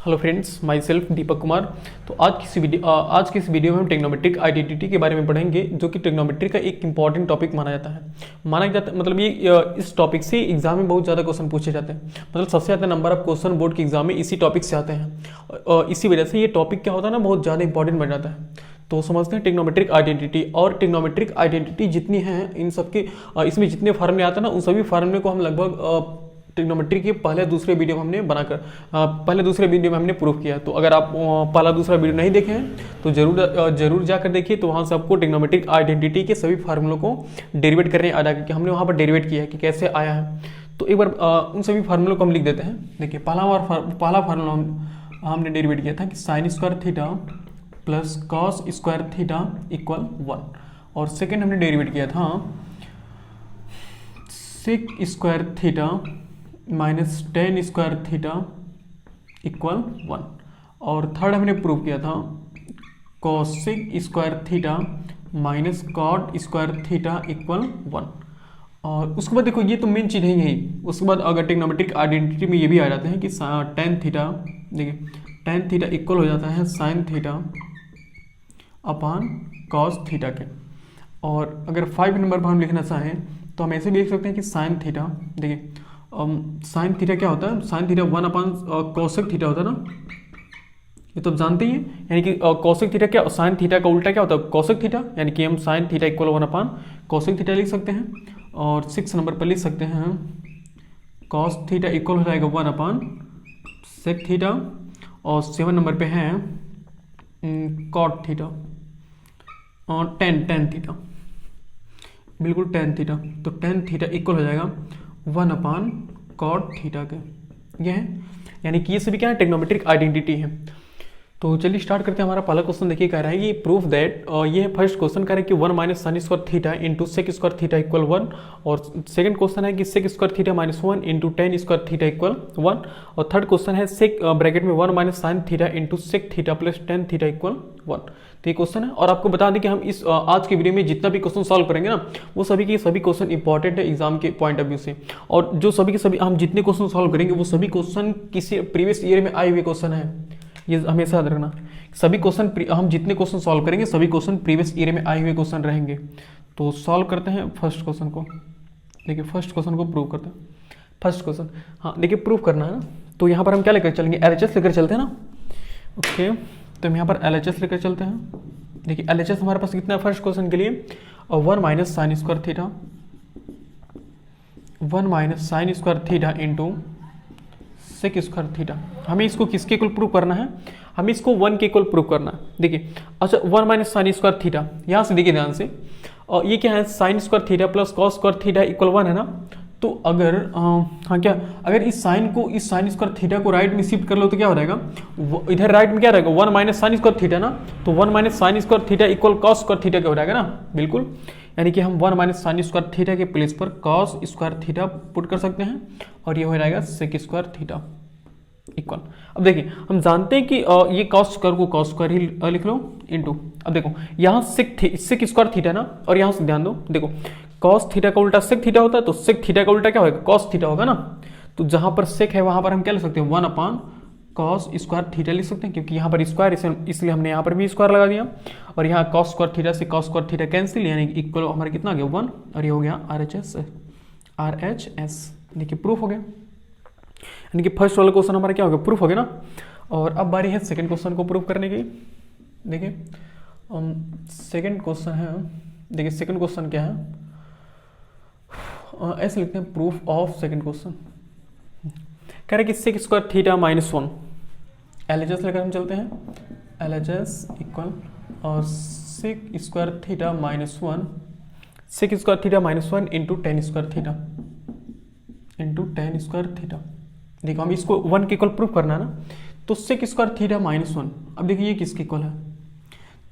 Hello friends, my self Deepak Kumar. तो आज की इस वीडियो में हम ट्रिग्नोमेट्रिक आइडेंटिटी के बारे में पढ़ेंगे, जो कि ट्रिग्नोमेट्री का एक इंपॉर्टेंट टॉपिक माना जाता है। मतलब ये इस टॉपिक से एग्जाम में बहुत ज़्यादा क्वेश्चन पूछे जाते हैं। मतलब सबसे ज़्यादा नंबर ऑफ क्वेश्चन बोर्ड के एग्जाम में इसी टॉपिक से आते हैं। इसी वजह से ये टॉपिक क्या होता है ना, बहुत ज़्यादा इंपॉर्टेंट बन जाता है। तो समझते हैं ट्रिग्नोमेट्रिक आइडेंटिटी। और ट्रिग्नोमेट्रिक आइडेंटिटी जितनी है, इन सबके इसमें जितने फार्मूले आते हैं ना, उन सभी फार्मूले को हम लगभग ट्रिग्नोमेट्री के पहले दूसरे वीडियो में हमने बनाकर पहले दूसरे वीडियो में हमने प्रूफ किया। तो अगर आप पहला दूसरा वीडियो नहीं देखे हैं तो जरूर जाकर देखिए। तो वहाँ से आपको ट्रिग्नोमेट्रिक आइडेंटिटी के सभी फार्मूलों को डेरिवेट करने आ जाएगा कि हमने वहाँ पर डेरिवेट किया है कि कैसे आया है। तो एक बार उन सभी फार्मूलों को हम लिख देते हैं। देखिए, पहला फार्मूला हमने डेरिवेट किया था कि sine square theta plus cos square theta equal 1। और सेकेंड हमने डेरिवेट किया था sec square theta minus tan square theta equal 1। और थर्ड हमने प्रूव किया था cosec square theta minus cot square theta equal 1। और उसके बाद देखो, ये तो मेन चीज़ है यही। उसके बाद अगर ट्रिग्नोमेट्रिक आइडेंटिटी में ये भी आ जाते हैं कि टेन थीटा, देखिए टेन थीटा इक्वल हो जाता है साइन थीटा अपान कॉस थीटा के। और अगर 5 नंबर पर हम लिखना चाहें तो हम ऐसे भी लिख सकते हैं कि साइन थीटा, देखिए साइन थीटा क्या होता है, sine theta 1 upon cosec theta होता है ना, ये तो आप जानते ही हैं। यानी कि कॉसेक थीटा क्या, साइन थीटा का उल्टा क्या होता है, कॉसेक थीटा। यानी कि हम sign theta equal 1 upon cosec theta लिख सकते हैं। और 6 नंबर पर लिख सकते हैं कॉस थीटा इक्वल हो जाएगा 1 अपान सेक थीटा। और 7 नंबर पे है कॉट थीटा और टेन थीटा, बिल्कुल टेन थीटा। तो टेन थीटा इक्वल हो जाएगा 1 अपान कॉट थीटा के। ये है, यानी कि ये सभी क्या है, ट्रिग्नोमेट्रिक आइडेंटिटी है। तो चलिए स्टार्ट करते हैं। हमारा पहला क्वेश्चन देखिए, कह रहा है कि प्रूफ दैट, ये है फर्स्ट क्वेश्चन, कह रहा है कि 1 minus sine square theta into sec square theta equal 1। और सेकंड क्वेश्चन है कि sec square theta minus 1 into tan square theta equal 1। और थर्ड क्वेश्चन है सेक ब्रैकेट में 1 minus sine theta into sec theta plus tan theta equal 1। तो ये question है। और आपको बता दें कि हम इस आज की वीडियो में जितना भी क्वेश्चन सॉल्व करेंगे ना, वो सभी के सभी क्वेश्चन इंपॉर्टेंट है एग्जाम के पॉइंट ऑफ व्यू से। और जो सभी के सभी हम जितने क्वेश्चन सॉल्व करेंगे वो सभी क्वेश्चन किसी प्रीवियस ईयर में आए हुए क्वेश्चन है, ये हमेशा याद रखना। सभी क्वेश्चन हम जितने क्वेश्चन सॉल्व करेंगे सभी क्वेश्चन प्रीवियस ईयर में आए हुए क्वेश्चन रहेंगे। तो सॉल्व करते हैं फर्स्ट क्वेश्चन को। देखिए फर्स्ट क्वेश्चन को प्रूव करते हैं। फर्स्ट क्वेश्चन, हाँ देखिए प्रूव करना है। तो यहाँ पर हम क्या लेकर चलेंगे, LHS लेकर चलते हैं ना। ओके, तो हम यहाँ पर LHS लेकर चलते हैं। देखिए LHS हमारे पास कितना है फर्स्ट क्वेश्चन के लिए, 1 minus sine square theta, 1 minus sine square theta into sec square theta. हमें इसको किसके इक्वल प्रूव करना है, हमें इसको 1 के इक्वल प्रूव करना है। देखिए अच्छा, 1 माइनस साइन स्क्वायर थीटा, यहाँ से देखिए ध्यान से, और ये क्या है, sine square theta plus cos square theta equal 1 है ना। तो अगर हाँ क्या, अगर इस साइन स्क्वायर थीटा को राइट में शिफ्ट कर लो तो क्या हो जाएगा, इधर राइट में क्या रहेगा, 1 माइनस साइन स्क्वायर थीटा ना। तो 1 minus sine square theta equal cos square theta क्या हो जाएगा ना, बिल्कुल। यानी कि हम 1 माइनस साइन स्क्वायर थीटा के प्लेस पर कॉस स्क्वायर थीटा पुट कर सकते हैं, और ये हो जाएगा सेक स्क्वायर थीटा इक्वल। अब देखिए हम जानते हैं कि ये कॉस स्क्वायर को कॉस स्क्वायर ही लिख लो इंटू, अब देखो यहाँ सेक स्क्वायर थीटा ना, और यहाँ से ध्यान दो, देखो कॉस थीटा का उल्टा सेक थीटा होता है, तो सेक थीटा का उल्टा क्या होगा, कॉस थीटा होगा ना। तो जहां पर सेक है वहां पर हम क्या लिख सकते हैं, 1 अपान कॉस स्क्वायर थीटा लिख सकते हैं, क्योंकि यहाँ पर स्क्वायर, इसलिए हमने यहाँ पर भी स्क्वायर लगा दिया। और यहाँ कॉस स्क्वायर थीटा से कॉस स्क्वायर थीटा कैंसिल, यानी इक्वल हमारा कितना आ गया 1, और ये हो गया RHS। देखिए प्रूफ हो गया, यानी कि फर्स्ट वाला क्वेश्चन हमारा क्या हो गया, प्रूफ हो गया ना। और अब बारी है सेकंड क्वेश्चन को प्रूव करने की। देखिए सेकंड क्वेश्चन है, देखिए सेकंड क्वेश्चन क्या है, ऐसे लिखते हैं प्रूफ ऑफ सेकंड क्वेश्चन। कह रहे कि sec square theta minus 1, LHS लेकर हम चलते हैं। LHS इक्वल और sec square theta minus 1, sec square theta minus 1 into tan square theta into tan square theta. देखो हम इसको 1 के इक्वल प्रूफ करना है ना, तो सेक स्क्वायर थीटा माइनस 1, अब देखिए ये किसके इक्वल है।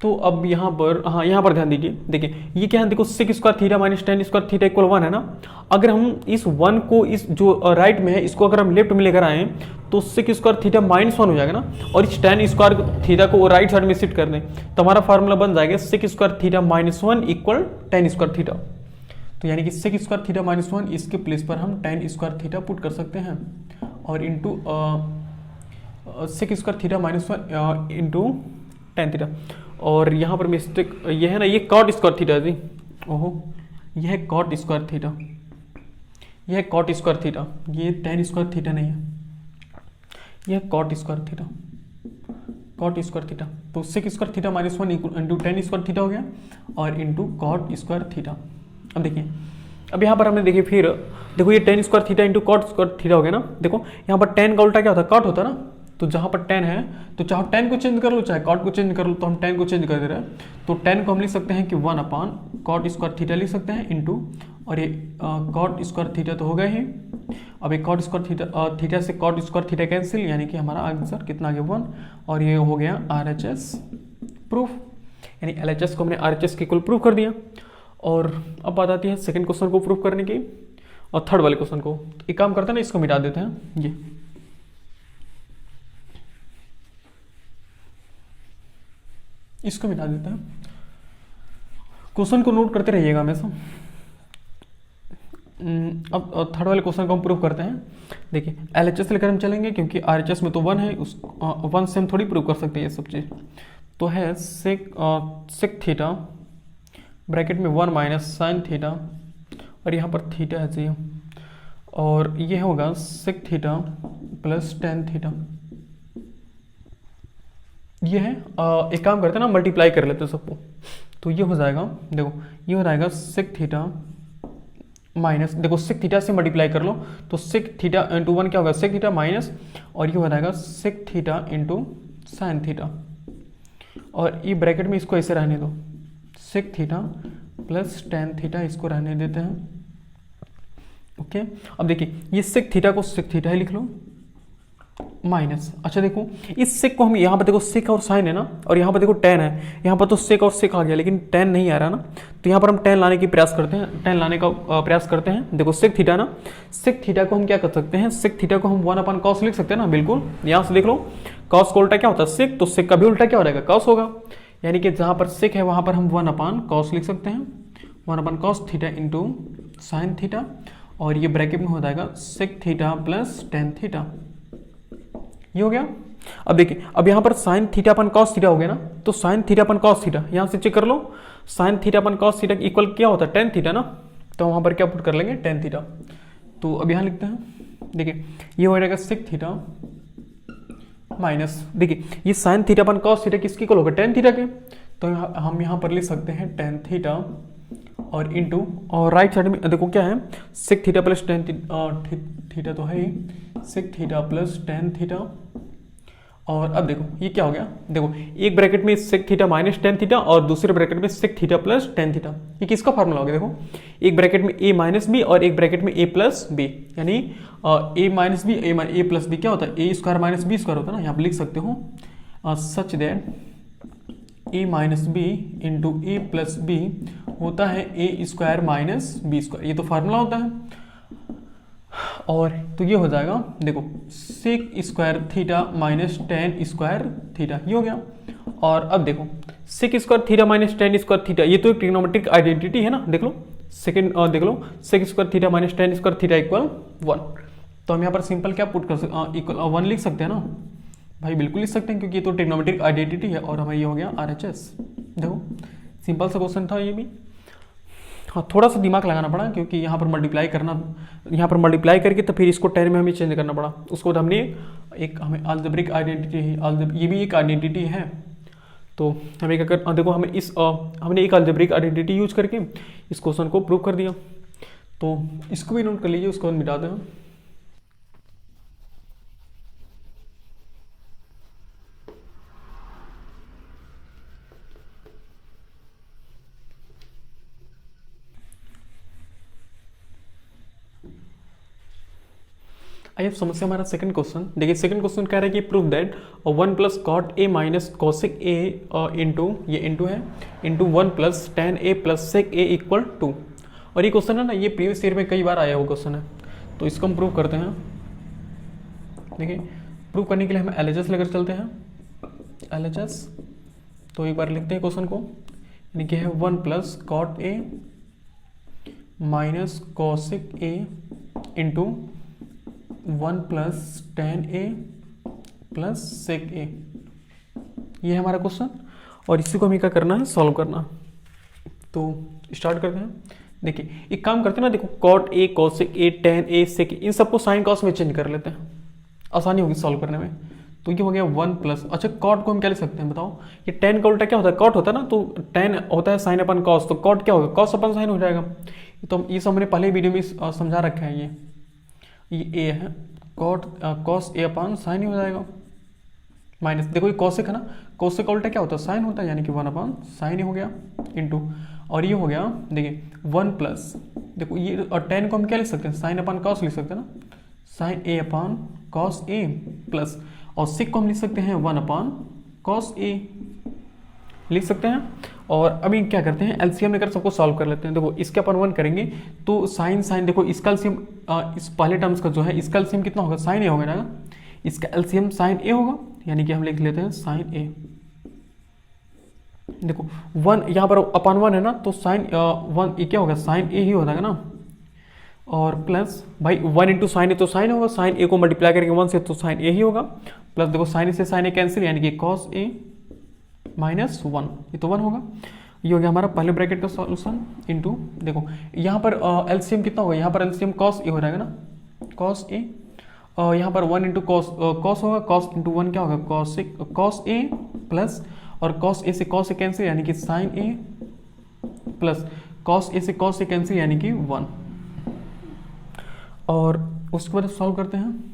तो अब यहाँ पर, हाँ यहाँ पर ध्यान दीजिए, देखिए ये क्या है, देखो sec square theta minus tan square theta equal 1 है ना। अगर हम इस 1 को, इस जो राइट में है इसको अगर हम लेफ्ट में लेकर आए तो सेक स्क्वायर थीटा माइनस 1 हो जाएगा ना, और इस टेन स्क्वायर थीटा को राइट साइड में शिफ्ट कर दें तो हमारा फार्मूला बन जाएगा sec square theta minus 1 equal tan square theta. तो यानी कि सेक स्क्वायर थीटा माइनस 1, इसके प्लेस पर हम टेन स्क्वायर थीटा पुट कर सकते हैं, और into sec square theta minus 1 into tan theta. और यहाँ पर मिस्टेक ये है ना, ये कॉट स्क्वायर थीटा जी। ओहो, यह है कॉट स्क्वायर थीटा, यह है कॉट स्क्वायर थीटा, ये टेन स्क्वायर थीटा नहीं है, यह cot square theta, cot square theta. तो sec square theta minus 1 into tan square theta हो गया और इंटू कॉट स्क्वायर थीटा। अब देखिए, अब यहाँ पर हमने देखिए फिर देखो ये tan square theta into cot square theta हो गया ना। देखो यहाँ पर टेन का उल्टा क्या होता है, कॉट होता है ना। तो जहाँ पर टेन है तो चाहे टेन को चेंज कर लो चाहे कॉट को चेंज कर लो, तो हम टेन को चेंज कर दे रहे हैं। तो टेन को हम लिख सकते हैं कि 1 अपान कॉट स्क्वायर थीटा लिख सकते हैं इंटू, और ये कॉट स्क्वायर थीटा तो हो गया ही। अब एक कॉट स्क्वायर थीटा थीटा से कॉट स्क्वायर थीटा कैंसिल, यानी कि हमारा आंसर कितना आ गया 1, और ये हो गया RHS प्रूफ, यानी LHS को हमने RHS के इक्वल प्रूफ कर दिया। और अब बात आती है सेकंड क्वेश्चन को प्रूफ करने की और थर्ड वाले क्वेश्चन को। एक काम करते हैं ना, इसको मिटा देते हैं, ये इसको मिटा देते हैं। क्वेश्चन को नोट करते रहिएगा हमेशा। अब थर्ड वाले क्वेश्चन को हम प्रूव करते हैं। देखिए LHS लेकर हम चलेंगे क्योंकि RHS में तो 1 है, उस 1 से हम थोड़ी प्रूव कर सकते हैं ये सब चीज़। तो है सेक थीटा ब्रैकेट में 1 माइनस साइन थीटा, और यहाँ पर थीटा है जी, और ये होगा sec theta plus tan theta. ये है एक काम करते हैं ना, मल्टीप्लाई कर लेते हैं सबको। तो ये हो जाएगा, देखो ये हो जाएगा सेक थीटा माइनस, देखो सेक थीटा से मल्टीप्लाई कर लो तो सेक थीटा इंटू 1 क्या होगा, सेक थीटा माइनस, और ये हो जाएगा sec theta into sine theta. और ये ब्रैकेट में इसको ऐसे रहने दो, sec theta plus tan theta, इसको रहने देते हैं। ओके, अब देखिए ये सेक थीटा को सेक थीटा ही लिख लो माइनस। अच्छा देखो इस सेक को हम यहाँ पर देखो सेक और साइन है ना, और यहाँ पर देखो टेन है, यहाँ पर तो सेक और सेक आ गया लेकिन टेन नहीं आ रहा ना। तो यहाँ पर हम टेन लाने की प्रयास करते हैं, टेन लाने का प्रयास करते हैं। देखो सेक थीटा ना, सेक थीटा को हम क्या कर सकते हैं, सेक थीटा को हम 1 अपन कॉस लिख सकते हैं ना। बिल्कुल, यहाँ से देख लो कॉस का उल्टा क्या होता है सेक, तो सेक का भी उल्टा क्या हो जाएगा कॉस होगा। यानी कि जहाँ पर सेक है वहाँ पर हम 1 अपान कॉस लिख सकते हैं, 1 upon cos theta into sine theta, और ये ब्रैकेट में हो जाएगा sec theta plus tan theta. ये हो गया। अब देखिए अब यहाँ पर sine theta upon cos theta हो गया ना, तो sine theta upon cos theta यहाँ से चेक कर लो, sine theta upon cos theta equal क्या होता है टेन थीटा ना। तो वहाँ पर क्या पुट कर लेंगे टेन थीटा। तो अब यहाँ लिखते हैं, देखिए ये हो जाएगा सेक थीटा माइनस, देखिए ये sine theta upon cos theta किसकी इक्वल होगा टेन थीटा के। तो हम यहाँ पर लिख सकते हैं टेन थीटा और इंटू, और राइट साइड में देखो क्या है sec theta plus tan theta तो है ही, sec theta plus tan theta. और अब देखो ये क्या हो गया, देखो एक ब्रैकेट में sec theta minus tan theta और दूसरे ब्रैकेट में sec theta plus tan theta. ये किसका फॉर्मूला हो गया, देखो एक ब्रैकेट में a माइनस बी और एक ब्रैकेट में a प्लस बी, यानी a minus b a plus b क्या होता है, a square minus B square होता है ना। यहाँ पर लिख सकते हो such that a minus b into a plus b होता है a square minus B square, ये तो फार्मूला होता है। और तो ये हो जाएगा देखो sec square theta minus tan square theta, ये हो गया। और अब देखो sec square theta minus tan square theta, ये तो एक ट्रिग्नोमेट्रिक आइडेंटिटी है ना। देख लो सेकंड देख लो sec square theta minus tan square theta equal 1। तो हम यहाँ पर सिंपल क्या पुट कर सकते इक्वल 1 लिख सकते हैं ना भाई, बिल्कुल लिख सकते हैं क्योंकि ये तो ट्रिग्नोमेट्रिक आइडेंटिटी है। और हमारा ये हो गया RHS। देखो सिंपल सा क्वेश्चन था ये भी। हाँ थोड़ा सा दिमाग लगाना पड़ा क्योंकि यहाँ पर मल्टीप्लाई करना, यहाँ पर मल्टीप्लाई करके तो फिर इसको टेन में हमें चेंज करना पड़ा। उसको बाद हमने एक हमें अलजेब्रिक आइडेंटिटी है, ये भी एक आइडेंटिटी है। तो हमें क्या कर देखो हमें हमने एक अलजेब्रिक आइडेंटिटी यूज करके इस क्वेश्चन को प्रूव कर दिया। तो इसको भी नोट कर लीजिए, उसको मिटा दें। आई अब समस्या हमारा सेकंड क्वेश्चन। देखिए सेकंड क्वेश्चन कह रहा है कि prove that 1 plus cot A minus cosec A into, ये इंटू है, into 1 plus tan A plus sec a equal 2। और ये क्वेश्चन है ना, ये प्रीवियस ईयर में कई बार आया हुआ क्वेश्चन है। तो इसको हम प्रूव करते हैं। देखिए प्रूव करने के लिए हम LHS लेकर चलते हैं, LHS। तो एक बार लिखते हैं क्वेश्चन को, यानी कि है 1 plus cot A minus cosec A into 1 plus tan A plus sec A, ये है हमारा क्वेश्चन। और इसी को हमें क्या करना है, सॉल्व करना। तो स्टार्ट करते हैं। देखिए एक काम करते हैं ना, देखो cot A, cosec A, tan A, sec A, इन सबको साइन कॉस में चेंज कर लेते हैं, आसानी होगी सॉल्व करने में। तो ये हो गया 1 प्लस, अच्छा कॉट को हम क्या लिख सकते हैं बताओ, ये टेन का उल्टा क्या होता है, कॉट होता है ना, तो टेन होता है साइन अपन कॉस, तो कॉट क्या होगा, कॉस अपन साइन हो जाएगा। तो ये सब हमने पहले वीडियो में समझा रखा है। ये ए है, cot cos A upon sign ही हो जाएगा, माइनस देखो ये कॉसेक है ना, कॉसेक का उल्टा क्या होता है, साइन होता है, यानी कि 1 अपन साइन ही हो गया इंटू, और ये हो गया देखिए 1 प्लस, देखो ये और टेन को हम क्या लिख सकते हैं, साइन अपन कॉस लिख सकते हैं ना, sign A upon cos A plus, और सिक को हम लिख सकते हैं 1 अपन कॉस ए लिख सकते हैं। और अभी क्या करते हैं, एलसीएम लेकर सबको सॉल्व कर लेते हैं। देखो इसके अपन 1 करेंगे तो साइन साइन, देखो इसका एलसीएम इस पहले टर्म्स का जो है इसका एलसीएम कितना होगा, साइन ए होगा ना, इसका एलसीएम साइन ए होगा, यानी कि हम लिख लेते हैं साइन ए। देखो 1 यहाँ पर अपन 1 है ना, तो साइन 1 ये क्या होगा, साइन ए ही हो जाएगा ना, और प्लस भाई 1 इंटू साइन ए तो साइन होगा, साइन ए को मल्टीप्लाई करेंगे 1 से तो साइन ए ही होगा, प्लस देखो साइन ए से साइन ए कैंसिल, यानी कि कॉस ए माइनस 1, ये तो 1 होगा। ये हो गया हमारा पहले ब्रैकेट का सॉल्यूशन इंटू, देखो यहाँ पर एलसीएम कितना होगा, यहाँ पर एलसीएम कॉस ए हो जाएगा ना, कॉस ए, यहाँ पर 1 इंटू कॉस होगा, कॉस इंटू 1 क्या होगा, कॉस ए प्लस, और कॉस ए से कॉस ए कैंसिल, यानी कि साइन ए प्लस कॉस ए से कॉस ए कैंसिल, यानी कि 1। और उसके बाद सॉल्व करते हैं।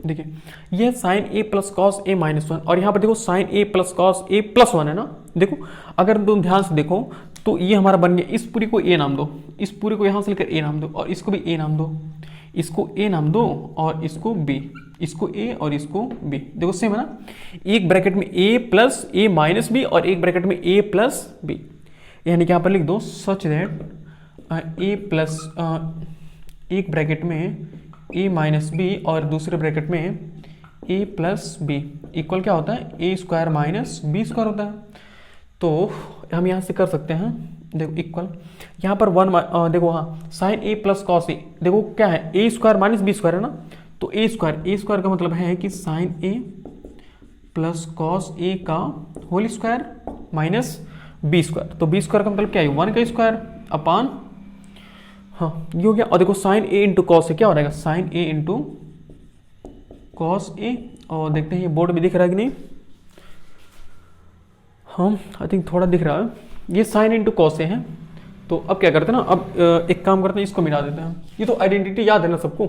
देखिए ये sign a plus cos A minus 1, और यहाँ पर देखो sign a plus cos A plus 1 है ना। देखो अगर तुम ध्यान से देखो तो ये हमारा बन गया, इस पूरी को ए नाम दो, इस पूरे को यहाँ से लेकर ए नाम दो, और इसको भी ए नाम दो, इसको ए नाम दो, और इसको बी, इसको ए और इसको बी। देखो सेम है ना, एक ब्रैकेट में ए प्लस ए माइनस बी, और एक ब्रैकेट में ए प्लस बी, यानी कि यहाँ पर लिख दो सच दैट ए प्लस, एक ब्रैकेट में ए माइनस बी और दूसरे ब्रैकेट में ए प्लस बी इक्वल क्या होता है, ए स्क्वायर माइनस बी स्क्वायर होता है। तो हम यहाँ से कर सकते हैं, देखो इक्वल यहाँ पर 1 देखो हाँ साइन ए प्लस कॉस ए, देखो क्या है, ए स्क्वायर माइनस बी स्क्वायर है ना, तो ए स्क्वायर का मतलब है कि sine a plus cos a का whole square minus B square, तो बी स्क्वायर का मतलब क्या है, 1 का स्क्वायर अपान, हाँ ये हो गया। और देखो साइन ए इंटू कॉस ए क्या हो जाएगा, sign A into cos A, और देखते हैं ये बोर्ड में दिख रहा है कि नहीं, हाँ आई थिंक थोड़ा दिख रहा है, ये साइन इंटू कॉस ए है। तो अब क्या करते हैं ना, अब एक काम करते हैं, इसको मिटा देते हैं। ये तो आइडेंटिटी याद है ना सबको,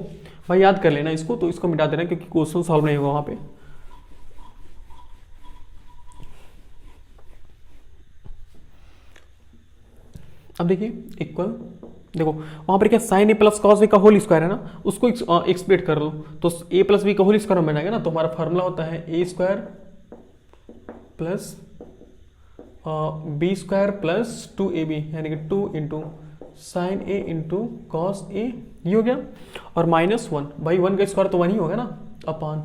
भाई याद कर लेना इसको, तो इसको मिटा देना क्योंकि क्वेश्चन सॉल्व नहीं होगा वहाँ पे। अब देखिए इक्वल, देखो वहां पर क्या sign a plus cos a का होल स्क्वायर है ना, उसको एक्सप्लेट कर लो, तो ए प्लस बी का होल स्क्वायर बन जाएगा ना, तो हमारा फार्मूला होता है ए square plus B square plus 2ab, यानी कि 2 into sine A into cos A, ये हो गया, और माइनस 1, भाई 1 का स्क्वायर तो 1 ही होगा ना, अपान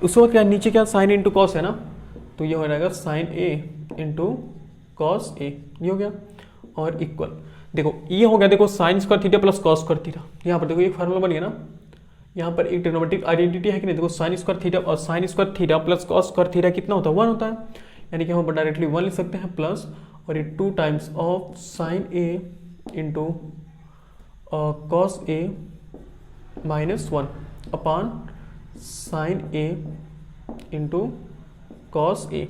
उसके बाद क्या नीचे क्या साइन इंटू कॉस है ना, तो ये हो जाएगा sign A into cos A, ये हो गया, और इक्वल, देखो ये हो गया, देखो sine square theta plus cos square theta, यहाँ पर देखो ये फार्मूला बन गया ना, यहाँ पर एक ट्रिग्नोमेट्रिक आइडेंटिटी है कि नहीं, देखो साइन स्क्वायर थीटा और sign square theta plus cos square theta कितना होता है, 1 होता है, यानी कि हम डायरेक्टली 1 लिख सकते हैं, प्लस और ये 2 times of sine A into cos A minus 1 upon sine A into cos A.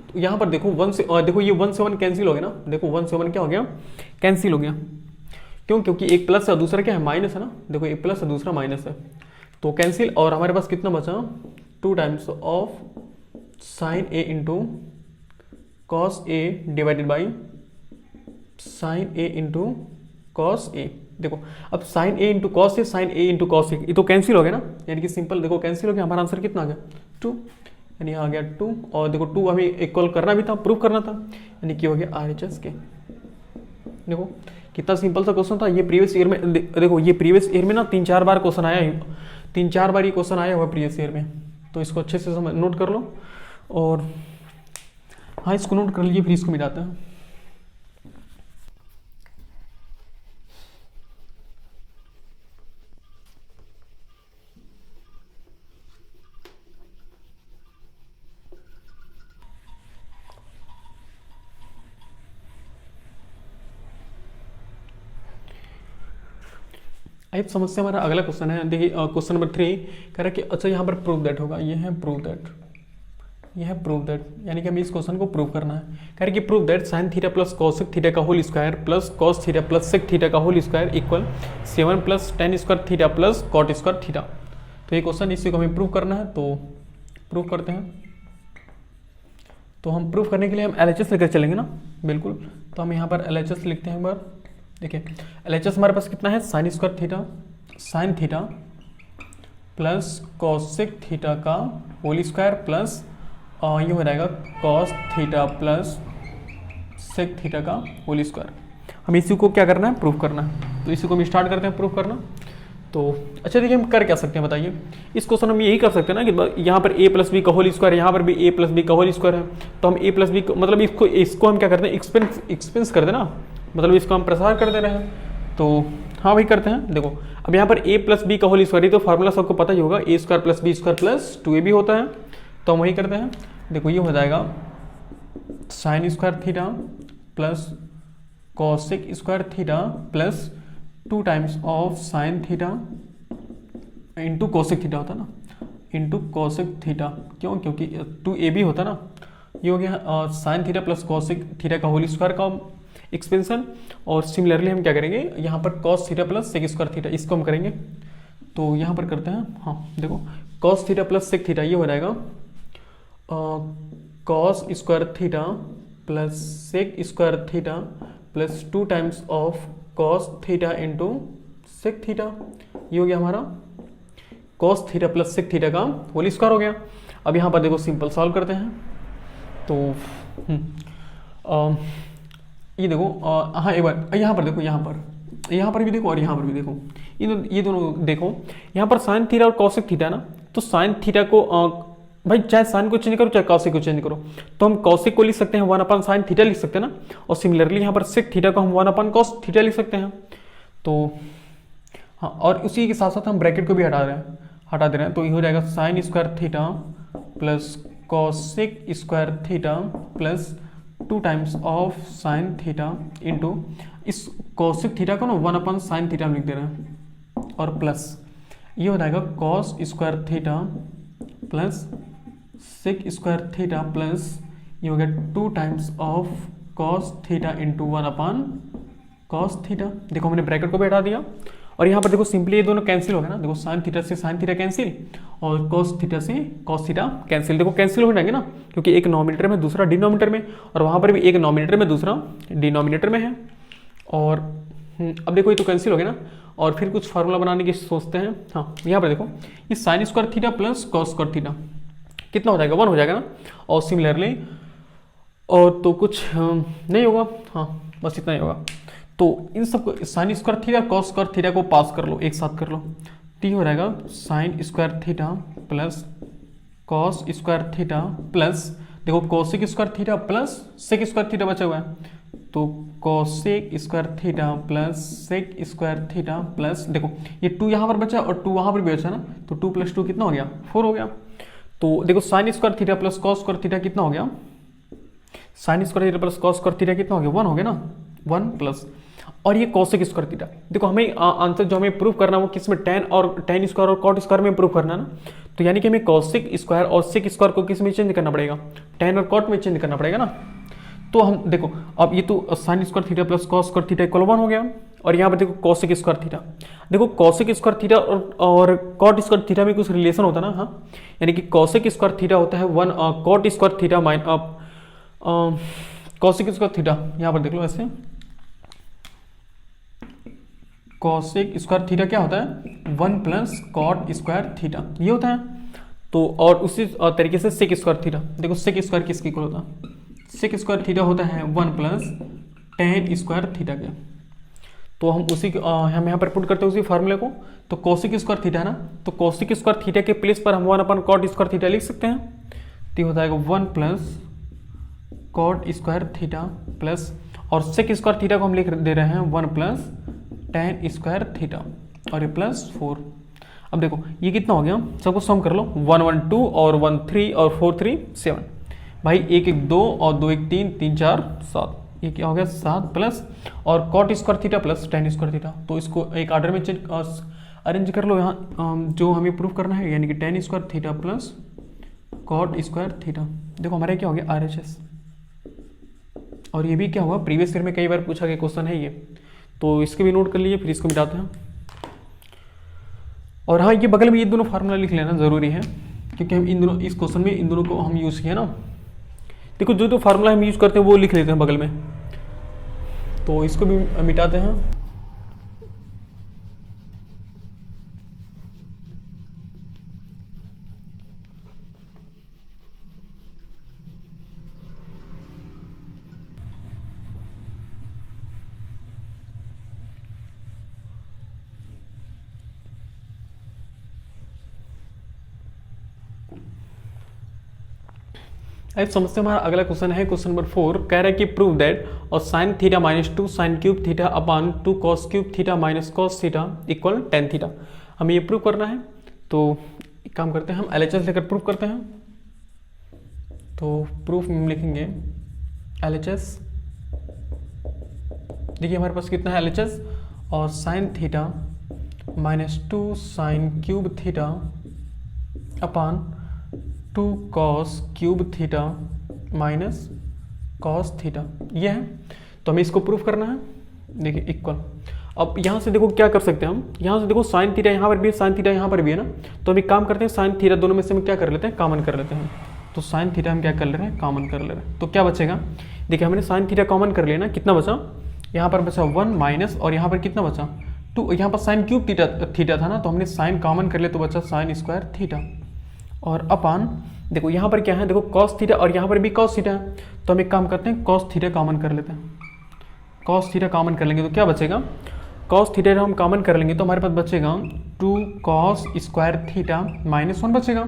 तो यहाँ पर देखो 1 से देखो ये 1 से 1 कैंसिल हो गया ना, देखो 1 से 1 क्या हो गया, कैंसिल हो गया, क्यों, क्योंकि एक प्लस है दूसरा क्या है, माइनस है ना, देखो एक प्लस है दूसरा माइनस है, तो कैंसिल, और हमारे पास कितना बचा, 2 times of sine A into cos A divided by sine A into cos ए। देखो अब sine A into cos A, sine A into cos A, ये तो कैंसिल हो गया ना, यानी कि सिंपल देखो कैंसिल हो गया, हमारा आंसर कितना आ गया, 2, यानी आ गया 2, और देखो 2 हमें इक्वल करना भी था, प्रूव करना था, यानी कि हो गया RHS के। देखो कितना सिंपल सा क्वेश्चन था, ये प्रीवियस ईयर में, देखो ये प्रीवियस ईयर में ना 3-4 बार क्वेश्चन आया, 3-4 बार ये क्वेश्चन आया हुआ प्रीवियस ईयर में, तो इसको अच्छे से नोट कर लो, और हाँ इसको नोट कर लीजिए, फिर इसको मिटाते हैं। आई समझ से हमारा अगला क्वेश्चन है। देखिए क्वेश्चन नंबर 3 कह रहा है कि अच्छा यहाँ पर प्रूव दैट होगा, ये है प्रूव दैट, ये है प्रूव दैट, यानी कि हमें इस क्वेश्चन को प्रूव करना है। कह रहे कि prove that sine theta plus cosec theta का whole square plus cos theta plus sec theta का whole square equal 7 plus tan square theta plus cot square theta. तो ये क्वेश्चन इसी को हमें प्रूव करना है, तो प्रूव करते हैं। तो हम प्रूव करने के लिए हम LHS लेकर चलेंगे ना, बिल्कुल। तो हम यहाँ पर LHS लिखते हैं एक बार। देखिए LHS हमारे पास कितना है, sine square theta, sine theta plus cosec theta का होल स्क्वायर प्लस ये हो जाएगा cos theta plus sec theta का होल स्क्वायर। हम इसी को क्या करना है, प्रूव करना है। तो इसी को हम स्टार्ट करते हैं प्रूव करना। तो अच्छा देखिए हम कर क्या सकते हैं बताइए। इस क्वेश्चन हम यही कर सकते हैं ना कि यहाँ पर a प्लस बी का होल स्क्वायर, यहाँ पर भी a प्लस बी का होल स्क्वायर है। तो हम a प्लस बी मतलब इसको हम क्या करते हैं, एक्सपेंस कर देना, मतलब इसको हम प्रसार कर दे रहे हैं। तो हाँ भाई करते हैं। देखो अब यहाँ पर a प्लस बी का होल स्क्वायर, तो फार्मूला सबको पता ही होगा, a square plus B square plus 2ab होता है। तो हम वही करते हैं। देखो ये हो जाएगा sine square theta plus cosec square theta plus 2 times of sign theta into cosec theta होता ना, इंटू कॉसेक थीटा। क्यों, क्योंकि 2ab होता ना। ये हो गया sine theta plus cosec theta का होल स्क्वायर का एक्सपेंशन। और सिमिलरली हम क्या करेंगे, यहाँ पर cos theta plus sec square theta, इसको हम करेंगे। तो यहाँ पर करते हैं। हाँ देखो cos theta plus sec theta, ये हो जाएगा cos square theta plus sec square theta plus 2 times of cos theta into sec theta. ये हो गया हमारा cos theta plus sec theta का होल स्क्वायर हो गया। अब यहाँ पर देखो सिंपल सॉल्व करते हैं। तो ये देखो हाँ एक बार यहाँ पर देखो, यहाँ पर भी देखो और यहाँ पर भी देखो, ये दोनों देखो। यहाँ पर साइन थीटा और कॉसेक थीटा ना, तो साइन थीटा को भाई चाहे साइन को चेंज करो चाहे कॉसेक को चेंज करो, तो हम कॉसेक को लिख सकते हैं 1 अपन साइन थीटा लिख सकते हैं ना। और सिमिलरली यहाँ पर सेक थीटा को हम 1 अपन कॉस थीटा लिख सकते हैं। तो हाँ, और उसी के साथ साथ हम ब्रैकेट को भी हटा दे रहे हैं। तो ये हो जाएगा sine square theta plus cosec square theta plus 2 times of sign theta into इस कॉसेक थीटा को ना 1 अपन साइन थीटा में लिख दे रहे हैं, और प्लस ये हो जाएगा cos square theta plus sec square theta plus ये हो गया 2 times of cos theta into 1 upon cos theta. देखो हमने ब्रैकेट को भी हटा दिया। और यहाँ पर देखो सिंपली ये दोनों कैंसिल हो गए ना। देखो साइन थीटा से साइन थीटा कैंसिल और कॉस थीटा से कॉस थीटा कैंसिल। देखो कैंसिल हो जाएंगे ना, क्योंकि एक नॉमिनेटर में दूसरा डिनोमिनेटर में, और वहाँ पर भी एक नॉमिनेटर में दूसरा डिनोमिनेटर में है। और अब देखो ये तो कैंसिल हो गया ना। और फिर कुछ फार्मूला बनाने की सोचते हैं। हाँ यहाँ पर देखो ये sine square theta plus cos square theta कितना हो जाएगा, 1 हो जाएगा ना। और सिमिलरली और तो कुछ नहीं होगा, हाँ बस इतना ही होगा। तो इन सबको sign square theta cos square theta को पास कर लो, एक साथ कर लो। तो हो जाएगा sine square theta plus cos square theta plus देखो cosec square theta plus sec square theta बचा हुआ है, तो cosec square theta plus sec square theta plus देखो ये 2 यहाँ पर बचा और 2 वहाँ पर भी बचा ना, तो 2 + 2 कितना हो गया, 4 हो गया। तो देखो sine square theta plus cos square theta कितना हो गया, sine square theta plus cos square theta कितना हो गया, 1 हो गया ना, 1 प्लस और ये कोसेक स्क्वायर थीटा। देखो हमें आंसर जो हमें प्रूव करना है वो किस में, tan स्क्वायर और कॉट स्क्वायर में प्रूव करना है ना। तो यानी कि हमें कोसेक स्क्वायर और सेक स्क्वायर को किस में चेंज करना पड़ेगा, tan और कॉट में चेंज करना पड़ेगा ना। तो हम देखो अब ये तो sign square theta plus cos square theta equal 1 हो गया, और यहाँ पर देखो कोसेक स्क्वायर थीटा, देखो कोसेक स्क्वायर थीटा और कॉट स्क्वायर थीटा में कुछ रिलेशन होता है ना। हाँ यानी कि कोसेक स्क्वायर थीटा होता है 1 cot square theta cosec square theta, यहाँ पर देख लो ऐसे कोसेक स्क्वायर थीटा क्या होता है 1 प्लस कॉट स्क्वायर थीटा, ये होता है। तो और उसी तरीके से सेक स्क्वायर थीटा, देखो सेक स्क्वायर किसके इक्वल होता है, सेक स्क्वायर थीटा होता है 1 प्लस tan स्क्वायर थीटा के। तो हम उसी हम यहाँ पर पुट करते हैं उसी फार्मूले को। तो कोसेक स्क्वायर थीटा है ना, तो कोसेक स्क्वायर थीटा के प्लेस पर हम 1 अपन कॉट स्क्वायर थीटा लिख सकते हैं। तो होता है 1 plus cot square theta plus और सेक स्क्वायर थीटा को हम लिख दे रहे हैं 1 प्लस tan स्क्वायर थीटा और ये प्लस 4। अब देखो ये कितना हो गया, सबको सम कर लो, 1 1 2 और 1 3 और 4 3 7, भाई 1 1 2 और 2 1 3 3 4 7, ये क्या हो गया 7 प्लस और cot square theta plus tan square theta. तो इसको एक ऑर्डर में अरेंज कर लो यहाँ जो हमें प्रूव करना है, यानी कि tan square theta plus cot square theta. देखो हमारे क्या हो गया RHS। और ये भी क्या हुआ, प्रीवियस ईयर में कई बार पूछा गया क्वेश्चन है ये, तो इसके भी नोट कर लीजिए, फिर इसको मिटाते हैं। और हाँ, ये बगल में ये दोनों फार्मूला लिख लेना ज़रूरी है, क्योंकि हम इन दोनों, इस क्वेश्चन में इन दोनों को हम यूज़ किए ना। देखो जो जो फार्मूला हम यूज़ करते हैं वो लिख लेते हैं बगल में, तो इसको भी मिटाते हैं। अब समझते हैं, हमारा अगला क्वेश्चन है क्वेश्चन नंबर 4। कह रहा है कि प्रूव दैट और sign theta minus 2 sign cube theta upon 2 cos cube theta minus cos theta equal tan theta. हमें ये प्रूव करना है, तो एक काम करते हैं, हम LHS लेकर प्रूव करते हैं। तो प्रूफ में लिखेंगे LHS। देखिए हमारे पास कितना है LHS, और sign theta minus 2 sign cube theta upon 2 cos cube theta minus cos theta, ये है। तो हमें इसको प्रूफ करना है। देखिए इक्वल, अब यहाँ से देखो क्या कर सकते हैं हम, यहाँ से देखो साइन थीटा यहाँ पर भी है, साइन थीटा यहाँ पर भी है ना, तो हम एक काम करते हैं, साइन थीटा दोनों में से हम क्या कर लेते हैं, कॉमन कर लेते हैं। तो साइन थीटा हम क्या कर ले रहे हैं, कॉमन कर ले रहे हैं। तो क्या बचेगा, देखिए हमने साइन थीटा कॉमन कर लिया ना, कितना बचा, यहाँ पर बचा 1 माइनस, और यहाँ पर कितना बचा 2, यहाँ पर साइन क्यूब थीटा था ना, तो हमने साइन कॉमन कर लिया, तो बचा साइन स्क्वायर थीटा। और अपान देखो यहाँ पर क्या है, देखो कॉस थीटा और यहाँ पर भी कॉस थीटा है, तो हम एक काम करते हैं, कॉस थीटा कॉमन कर लेते हैं। कॉस थीटा कॉमन कर लेंगे तो क्या बचेगा, कॉस थीटा हम कॉमन कर लेंगे तो हमारे पास बचेगा 2 कॉस स्क्वायर थीटा माइनस 1 बचेगा।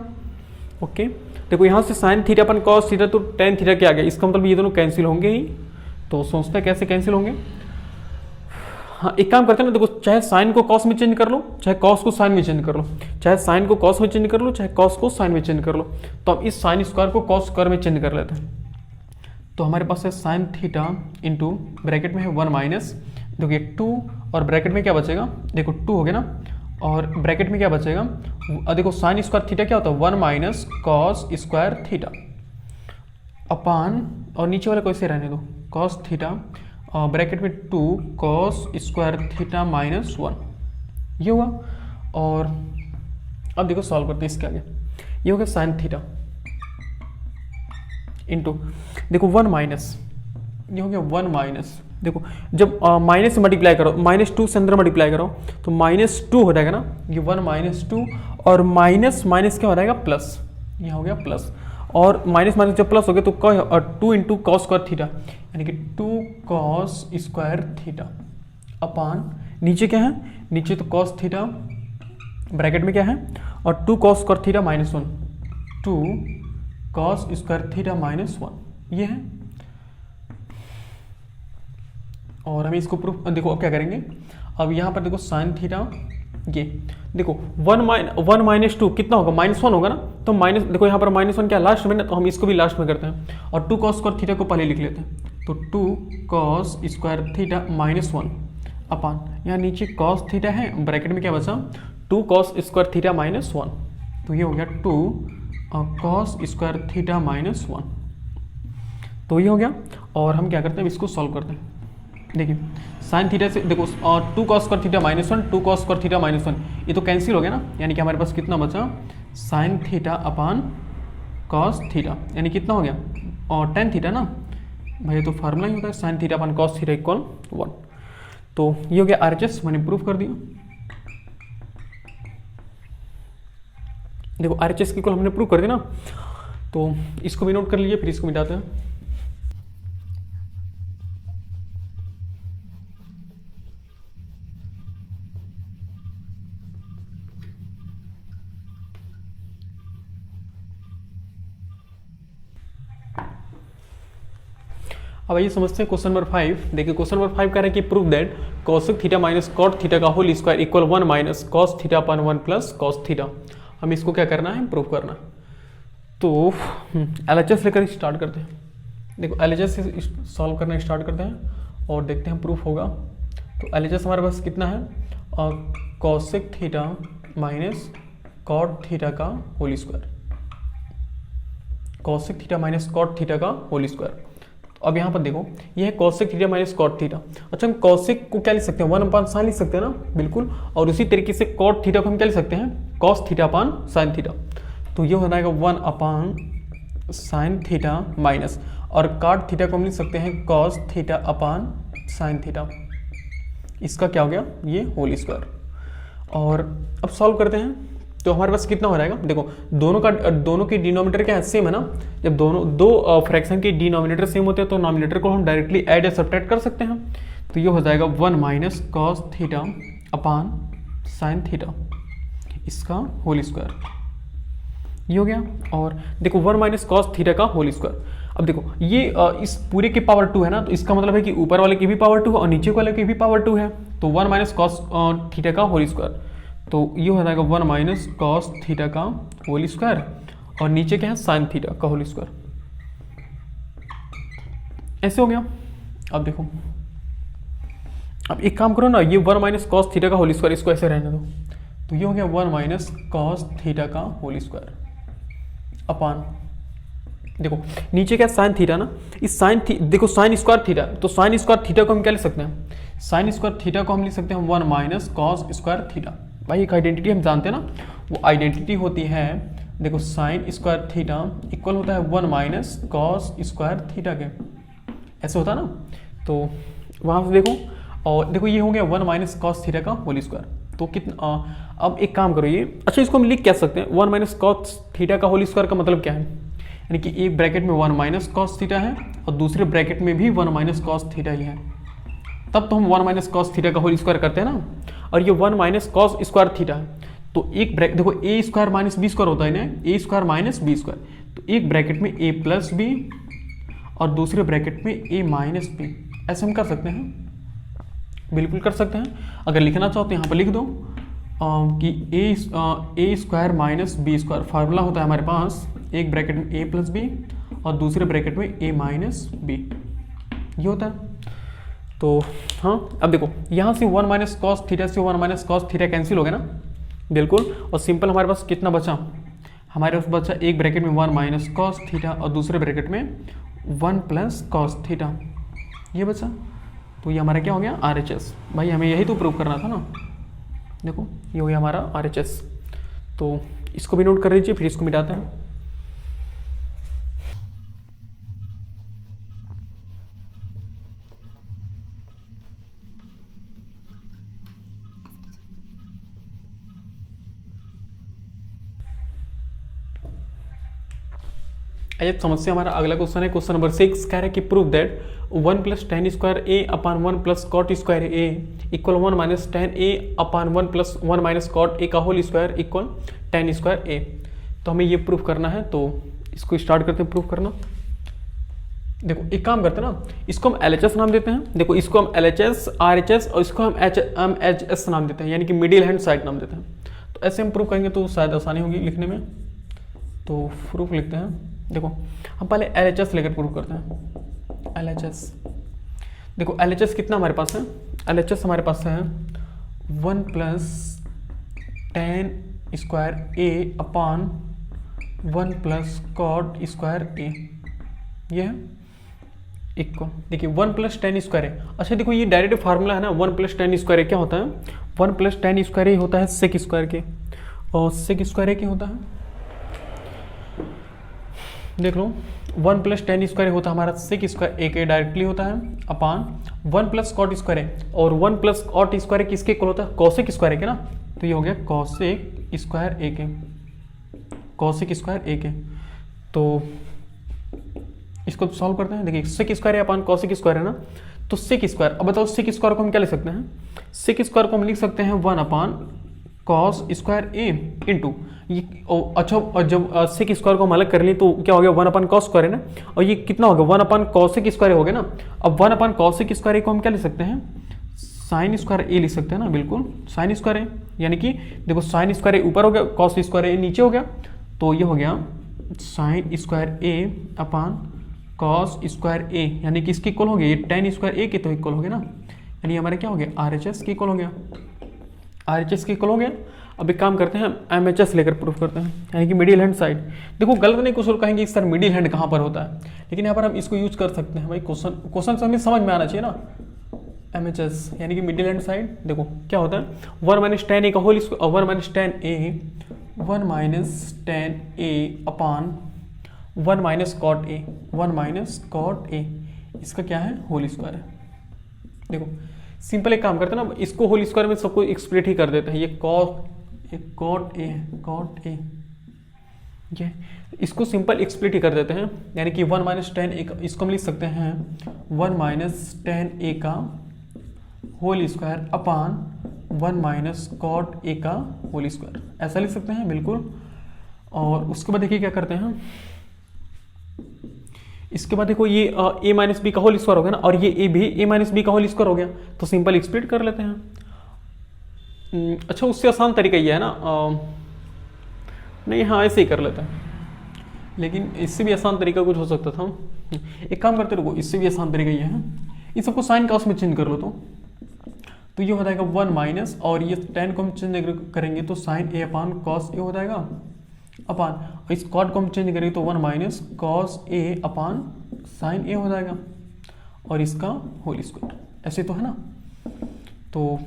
ओके, देखो यहाँ से sign theta upon cos theta तो टेन थीटा क्या आ गया, इसका मतलब ये दोनों कैंसिल होंगे ही। तो सोचते हैं कैसे कैंसिल होंगे। हाँ एक काम करते हैं ना, देखो चाहे साइन को कॉस में चेंज कर लो, चाहे कॉस को साइन में चेंज कर लो, चाहे साइन को कॉस में चेंज कर लो, चाहे कॉस को साइन में चेंज कर लो। तो हम इस साइन स्क्वायर को कॉस स्क्वायर में चेंज कर लेते हैं। तो हमारे पास है साइन थीटा इंटू ब्रैकेट में है 1 माइनस, देखिए 2 और ब्रैकेट में क्या बचेगा, देखो 2 हो गया ना, और ब्रैकेट में क्या बचेगा, देखो साइन स्क्वायर थीटा क्या होता है 1 minus cos square theta upon, और नीचे वाले को ऐसे रहने दो, कॉस थीटा ब्रैकेट में 2 कॉस स्क्वायर थीटा माइनस 1, ये हुआ। और अब देखो सॉल्व करते हैं इसके आगे, ये हो गया साइन थीटा इंटू देखो 1 माइनस, ये हो गया 1 माइनस, देखो जब माइनस से मल्टीप्लाई करो, माइनस 2 से अंदर मल्टीप्लाई करो तो माइनस 2 हो जाएगा ना, ये 1 माइनस 2 और माइनस माइनस क्या हो जाएगा प्लस, ये हो गया प्लस, और माइनस माइनस जब प्लस हो गया तो 2 इंटू कॉस स्क्वायर थीटा, यानी कि 2 कॉस स्क्वायर थीटा अपान नीचे क्या है, नीचे तो कॉस थीटा ब्रैकेट में क्या है, और 2 cos square theta minus 1, 2 cos square theta minus 1, ये है। और हमें इसको प्रूफ, देखो अब क्या करेंगे, अब यहाँ पर देखो साइन थीटा, ये देखो 1 माइनस 2 कितना होगा, -1 होगा ना, तो माइनस देखो यहाँ पर -1 क्या लास्ट में ना, तो हम इसको भी लास्ट में करते हैं, और 2 कॉस स्क्वायर थीटा को पहले लिख लेते हैं। तो 2 कॉस स्क्वायर थीटा माइनस 1 अपान, यहाँ नीचे कॉस थीटा है, ब्रैकेट में क्या बचा 2 कॉस स्क्वायर थीटा माइनस 1, तो ये हो गया 2 कॉस स्क्वायर थीटा माइनस 1, तो ये हो गया। और हम क्या करते हैं, इसको सॉल्व करते हैं। देखिए साइन थीटा से देखो 2 cos square theta minus 1, 2 cos square theta minus 1, ये तो कैंसिल हो गया ना, यानी कि हमारे पास कितना बचा साइन थीटा अपान कॉस थीटा, यानी कितना हो गया, और टेन थीटा ना भाई, तो फार्मूला ही होता है साइन थीटा अपान कॉस थीटा इक्वल 1। तो ये हो गया RHS, मैंने प्रूफ कर दिया। देखो RHS की इक्वल हमने प्रूफ कर दिया ना, तो इसको भी नोट कर लीजिए, फिर इसको मिटाते हैं। अब आइए समझते हैं क्वेश्चन नंबर 5। देखिए क्वेश्चन नंबर 5 कह रहा है कि prove that cosec theta minus cot theta का whole square equal 1 minus cos theta अपन 1 प्लस कॉस थीटा। हमें इसको क्या करना है, प्रूव करना है। तो LHS लेकर स्टार्ट करते हैं। देखो LHS से सॉल्व करना स्टार्ट करते हैं और देखते हैं प्रूफ होगा। तो LHS हमारे पास कितना है, और cosec theta minus cot theta का whole square, cosec theta minus cot theta का होल स्क्वायर। अब यहाँ पर देखो ये है cosec theta minus cot theta. अच्छा हम कॉसेक को क्या लिख सकते हैं, 1/sin लिख सकते हैं ना, बिल्कुल। और उसी तरीके से कॉट थीटा को हम क्या लिख सकते हैं, cos theta upon sine theta. तो ये हो जाएगा 1/sin थीटा माइनस, और कॉट थीटा को हम लिख सकते हैं cos theta upon sine theta. इसका क्या हो गया, ये होल स्क्वायर। और अब सॉल्व करते हैं तो हमारे पास कितना हो जाएगा, देखो दोनों के डिनोमिनेटर क्या है, सेम है ना। जब दो फ्रैक्शन के डिनोमिनेटर सेम होते हैं तो नॉमिनेटर को हम डायरेक्टली ऐड या सब्ट्रैक्ट कर सकते हैं। तो ये हो जाएगा 1 minus cos theta upon sine theta, इसका होल स्क्वायर, ये हो गया। और देखो 1 माइनस कॉस थीटा का होल स्क्वायर। अब देखो ये इस पूरे की पावर 2 है ना, तो इसका मतलब है कि ऊपर वाले की भी पावर 2 है और नीचे वाले की भी पावर 2 है। तो 1 माइनस कॉस थीटा का होल स्क्वायर, तो ये हो जाएगा 1 माइनस कॉस थीटा का होल स्क्वायर, और नीचे क्या है साइन थीटा का होल स्क्वायर, ऐसे हो गया। अब देखो अब एक काम करो ना, ये 1 माइनस कॉस थीटा का होल स्क्वायर इसको ऐसे रहने दो। तो ये हो गया 1 माइनस कॉस थीटा का होल स्क्वायर अपान, देखो नीचे क्या साइन थीटा ना, इस देखो साइन स्क्वायर थीटा, तो साइन स्क्वायर थीटा को हम क्या लिख सकते हैं, साइन स्क्वायर थीटा को हम लिख सकते हैं 1 माइनस कॉस स्क्वायर थीटा। भाई एक आइडेंटिटी हम जानते हैं ना, वो आइडेंटिटी होती है, देखो साइन स्क्वायर थीटा इक्वल होता है 1 माइनस कॉस स्क्वायर थीटा के, ऐसे होता है ना। तो वहाँ से देखो, और देखो ये हो गया 1 माइनस कॉस थीटा का होल स्क्वायर। तो कितना अब एक काम करो ये, अच्छा इसको हम लिख क्या सकते हैं, 1 माइनस कॉस थीटा का होल स्क्वायर का मतलब क्या है, यानी कि एक ब्रैकेट में 1 माइनस कॉस थीटा है और दूसरे ब्रैकेट में भी 1 माइनस कॉस थीटा ही है, तब तो हम 1 माइनस कॉस थीटा का होल स्क्वायर करते हैं ना। और ये 1 माइनस कॉस स्क्वायर थीटा है, तो एक ब्रैकेट देखो ए स्क्वायर माइनस बी स्क्वायर होता है ना, ए स्क्वायर माइनस बी स्क्वायर, तो एक ब्रैकेट में ए प्लस बी और दूसरे ब्रैकेट में ए माइनस बी, ऐसे हम कर सकते हैं, बिल्कुल कर सकते हैं। अगर लिखना चाहो तो यहाँ पर लिख दो कि A square minus B square, formula होता है हमारे पास, एक ब्रैकेट में ए प्लस बी और दूसरे ब्रैकेट में ए माइनस बी, ये होता है। तो हाँ अब देखो यहाँ से 1 माइनस कॉस थीटा से 1 माइनस कॉस थीटा कैंसिल हो गया ना, बिल्कुल। और सिंपल हमारे पास कितना बचा, हमारे पास बचा एक ब्रैकेट में 1 माइनस कॉस थीटा और दूसरे ब्रैकेट में 1 प्लस कॉस थीटा, ये बचा। तो ये हमारा क्या हो गया RHS। भाई हमें यही तो प्रूव करना था ना, देखो ये हो गया हमारा RHS। तो इसको भी नोट कर लीजिए, फिर इसको मिटाते हैं। आइए समस्या हमारा अगला क्वेश्चन है, क्वेश्चन नंबर 6 कह रहा है कि prove that 1 plus tan square A upon 1 plus cot square A equal 1 minus tan A upon 1 plus 1 minus cot ए का whole square equal tan square A. तो हमें ये प्रूफ करना है, तो इसको स्टार्ट करते हैं प्रूफ करना। देखो एक काम करते हैं ना, इसको हम LHS नाम देते हैं, देखो इसको हम LHS RHS और इसको हम HMHS नाम देते हैं, यानी कि मिडिल हैंड साइड नाम देते हैं। तो ऐसे हम प्रूफ करेंगे तो शायद आसानी होगी लिखने में। तो प्रूफ लिखते हैं, देखो हम पहले LHS लेकर प्रूफ करते हैं। LHS देखो LHS कितना हमारे पास है, LHS हमारे पास है 1 plus tan square A upon 1 plus cot square ए, ये है इक्वल, देखिए 1 प्लस टेन स्क्वायर है। अच्छा देखो ये डायरेक्ट फार्मूला है ना, 1 प्लस टेन स्क्वायर क्या होता है, 1 प्लस टेन स्क्वायर ए होता है सेक स्क्वायर के, और सेक स्क्वायर ए क्या होता है, देख लो 1 प्लस टेन स्क्वायर होता है हमारा सेक स्क्वायर ए के डायरेक्टली होता है अपान 1 प्लस कॉट स्क्वायर है, और 1 प्लस कॉट स्क्वायर किसके इक्वल होता है, कॉसेक स्क्वायर के ना। तो ये हो गया कॉसेक स्क्वायर ए के, कॉसेक स्क्वायर ए के। तो इसको सॉल्व करते हैं, देखिए सेक स्क्वायर है अपान कॉसेक स्क्वायर है ना, तो सेक स्क्वायर, अब बताओ सेक स्क्वायर को हम क्या लिख सकते हैं, सेक स्क्वायर को हम लिख सकते हैं 1 अपान कॉस स्क्वायर ए इंटू ये, अच्छा और जब सेक स्क्वायर को हम अलग कर लें तो क्या हो गया 1 अपान कॉस स्क्वायर है ना, और ये कितना हो गया 1 अपान कॉसेक स्क्वायर हो गया ना। अब 1 अपान कॉसेक स्क्वायर को हम क्या लिख सकते हैं, साइन स्क्वायर ए लिख सकते हैं ना, बिल्कुल साइन स्क्वायर ए, यानी कि देखो साइन स्क्वायर ए ऊपर हो गया, कॉस स्क्वायर ए नीचे हो गया, तो ये हो गया sine square A upon cos square ए, यानी कि इसकी इक्वल हो गया, ये टेन स्क्वायर ए के तो इक्वल हो गया ना, यानी हमारे क्या हो गया, आर एच एस की इक्वल हो गया, आर एच एस की इक्वल हो गया। अब एक काम करते हैं, एम एच एस लेकर प्रूफ करते हैं, यानी कि मिडिल हैंड साइड। देखो गलत नहीं, कुछ लोग कहेंगे सर मिडिल हैंड कहाँ पर होता है, लेकिन यहाँ पर हम इसको यूज कर सकते हैं भाई, क्वेश्चन से हमें समझ में आना चाहिए ना। एम एच एस यानी कि मिडिल हैंड साइड, देखो क्या होता है, 1 माइनस टेन ए का whole square, 1 minus tan a, 1 minus tan A upon 1 minus cot a, 1 minus cot a, इसका क्या है, होल स्क्वायर है। देखो सिंपल एक काम करते हैं ना, इसको होल स्क्वायर में सबको स्प्लिट ही कर देते हैं, ये कॉट ए है, कॉट ए, ये इसको सिंपल स्प्लिट ही कर देते हैं, यानी कि 1 माइनस टेन ए, इसको हम लिख सकते हैं 1 माइनस टेन ए का whole square upon 1 minus cot ए का होल स्क्वायर, ऐसा लिख सकते हैं बिल्कुल। और उसके बाद देखिए क्या करते हैं, इसके बाद देखो ये a माइनस बी का होल स्क्वायर हो गया ना, और ये a भी a माइनस बी का होल स्क्वायर हो गया, तो सिंपल स्प्लिट कर लेते हैं। अच्छा उससे आसान तरीका ये है ना, नहीं हाँ ऐसे ही कर लेते हैं, लेकिन इससे भी आसान तरीका कुछ हो सकता था। एक काम करते रहो, इससे भी आसान तरीका ये है, इस सबको साइन का उसमें चेंज कर लो, तो ये हो जाएगा 1 माइनस, और ये टेन को हम चेंज करेंगे तो साइन ए अपान कॉस ए हो जाएगा, अपान इस कॉट को हम चेंज करेंगे तो 1 minus cos A upon sine ए हो जाएगा, और इसका होल स्क्वायर, ऐसे तो है ना। तो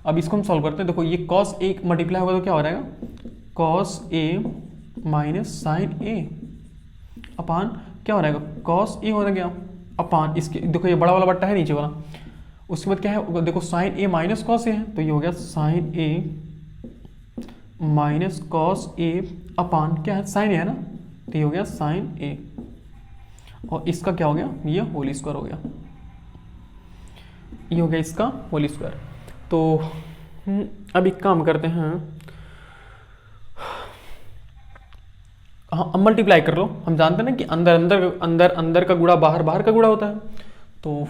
अब इसको हम सॉल्व करते हैं, देखो ये कॉस ए मल्टीप्लाई होगा तो क्या हो जाएगा, cos A minus sine A अपान क्या हो जाएगा, कॉस ए हो जाएगा अपान इसके, देखो ये बड़ा वाला बट्टा है नीचे वाला, उसके बाद क्या है, देखो sign A minus cos A है, तो ये हो गया sign A minus cos A अपान क्या है, साइन ए है ना, तो ये हो गया साइन ए, और इसका क्या हो गया, ये होल स्क्वायर हो गया, ये हो गया इसका होल स्क्वायर। तो अब एक काम करते हैं, हाँ अब मल्टीप्लाई कर लो, हम जानते हैं ना कि अंदर अंदर अंदर अंदर का गुणा बाहर बाहर का गुणा होता है। तो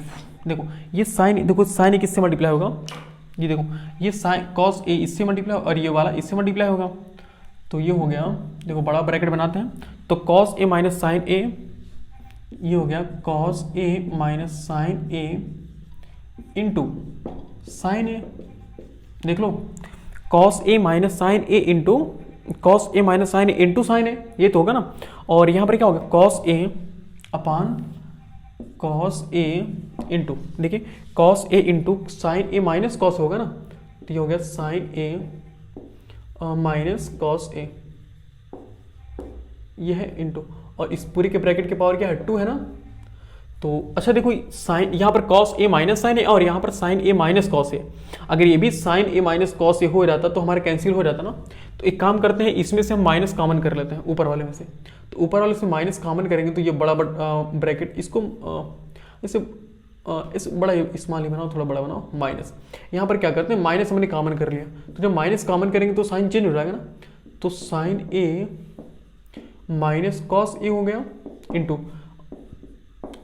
देखो ये साइन, देखो साइन ए किससे मल्टीप्लाई होगा, ये देखो ये साइन कॉस ए इससे मल्टीप्लाई, और ये वाला इससे मल्टीप्लाई होगा, तो ये हो गया, देखो बड़ा ब्रैकेट बनाते हैं, तो कॉस ए माइनस साइन ए, ये हो गया cos A minus sine A into sine ए, देख लो cos A minus sine A into cos A minus sine A into sine ए, ये तो होगा ना, और यहाँ पर क्या होगा, cos A upon cos A into, देखिए cos A into sine A minus cos होगा ना, तो ये हो गया sign A minus cos A, ये है इंटू, और इस पूरे के ब्रैकेट के पावर क्या है, 2 है ना। तो अच्छा देखो साइन, यहाँ पर कॉस ए माइनस साइन ए, और यहाँ पर sign A minus cos A, अगर ये भी sign A minus cos A हो जाता तो हमारा कैंसिल हो जाता ना। तो एक काम करते हैं, इसमें से हम माइनस कॉमन कर लेते हैं ऊपर वाले में से, तो ऊपर वाले से माइनस कॉमन करेंगे तो ये बड़ा ब्रैकेट, इसको इस बड़ा स्मॉल ही बनाओ, थोड़ा बड़ा बनाओ, माइनस, यहाँ पर क्या करते हैं माइनस हमने कॉमन कर लिया, तो जब माइनस कॉमन करेंगे तो साइन चेंज हो जाएगा ना, तो sign A minus cos A हो गया इंटू,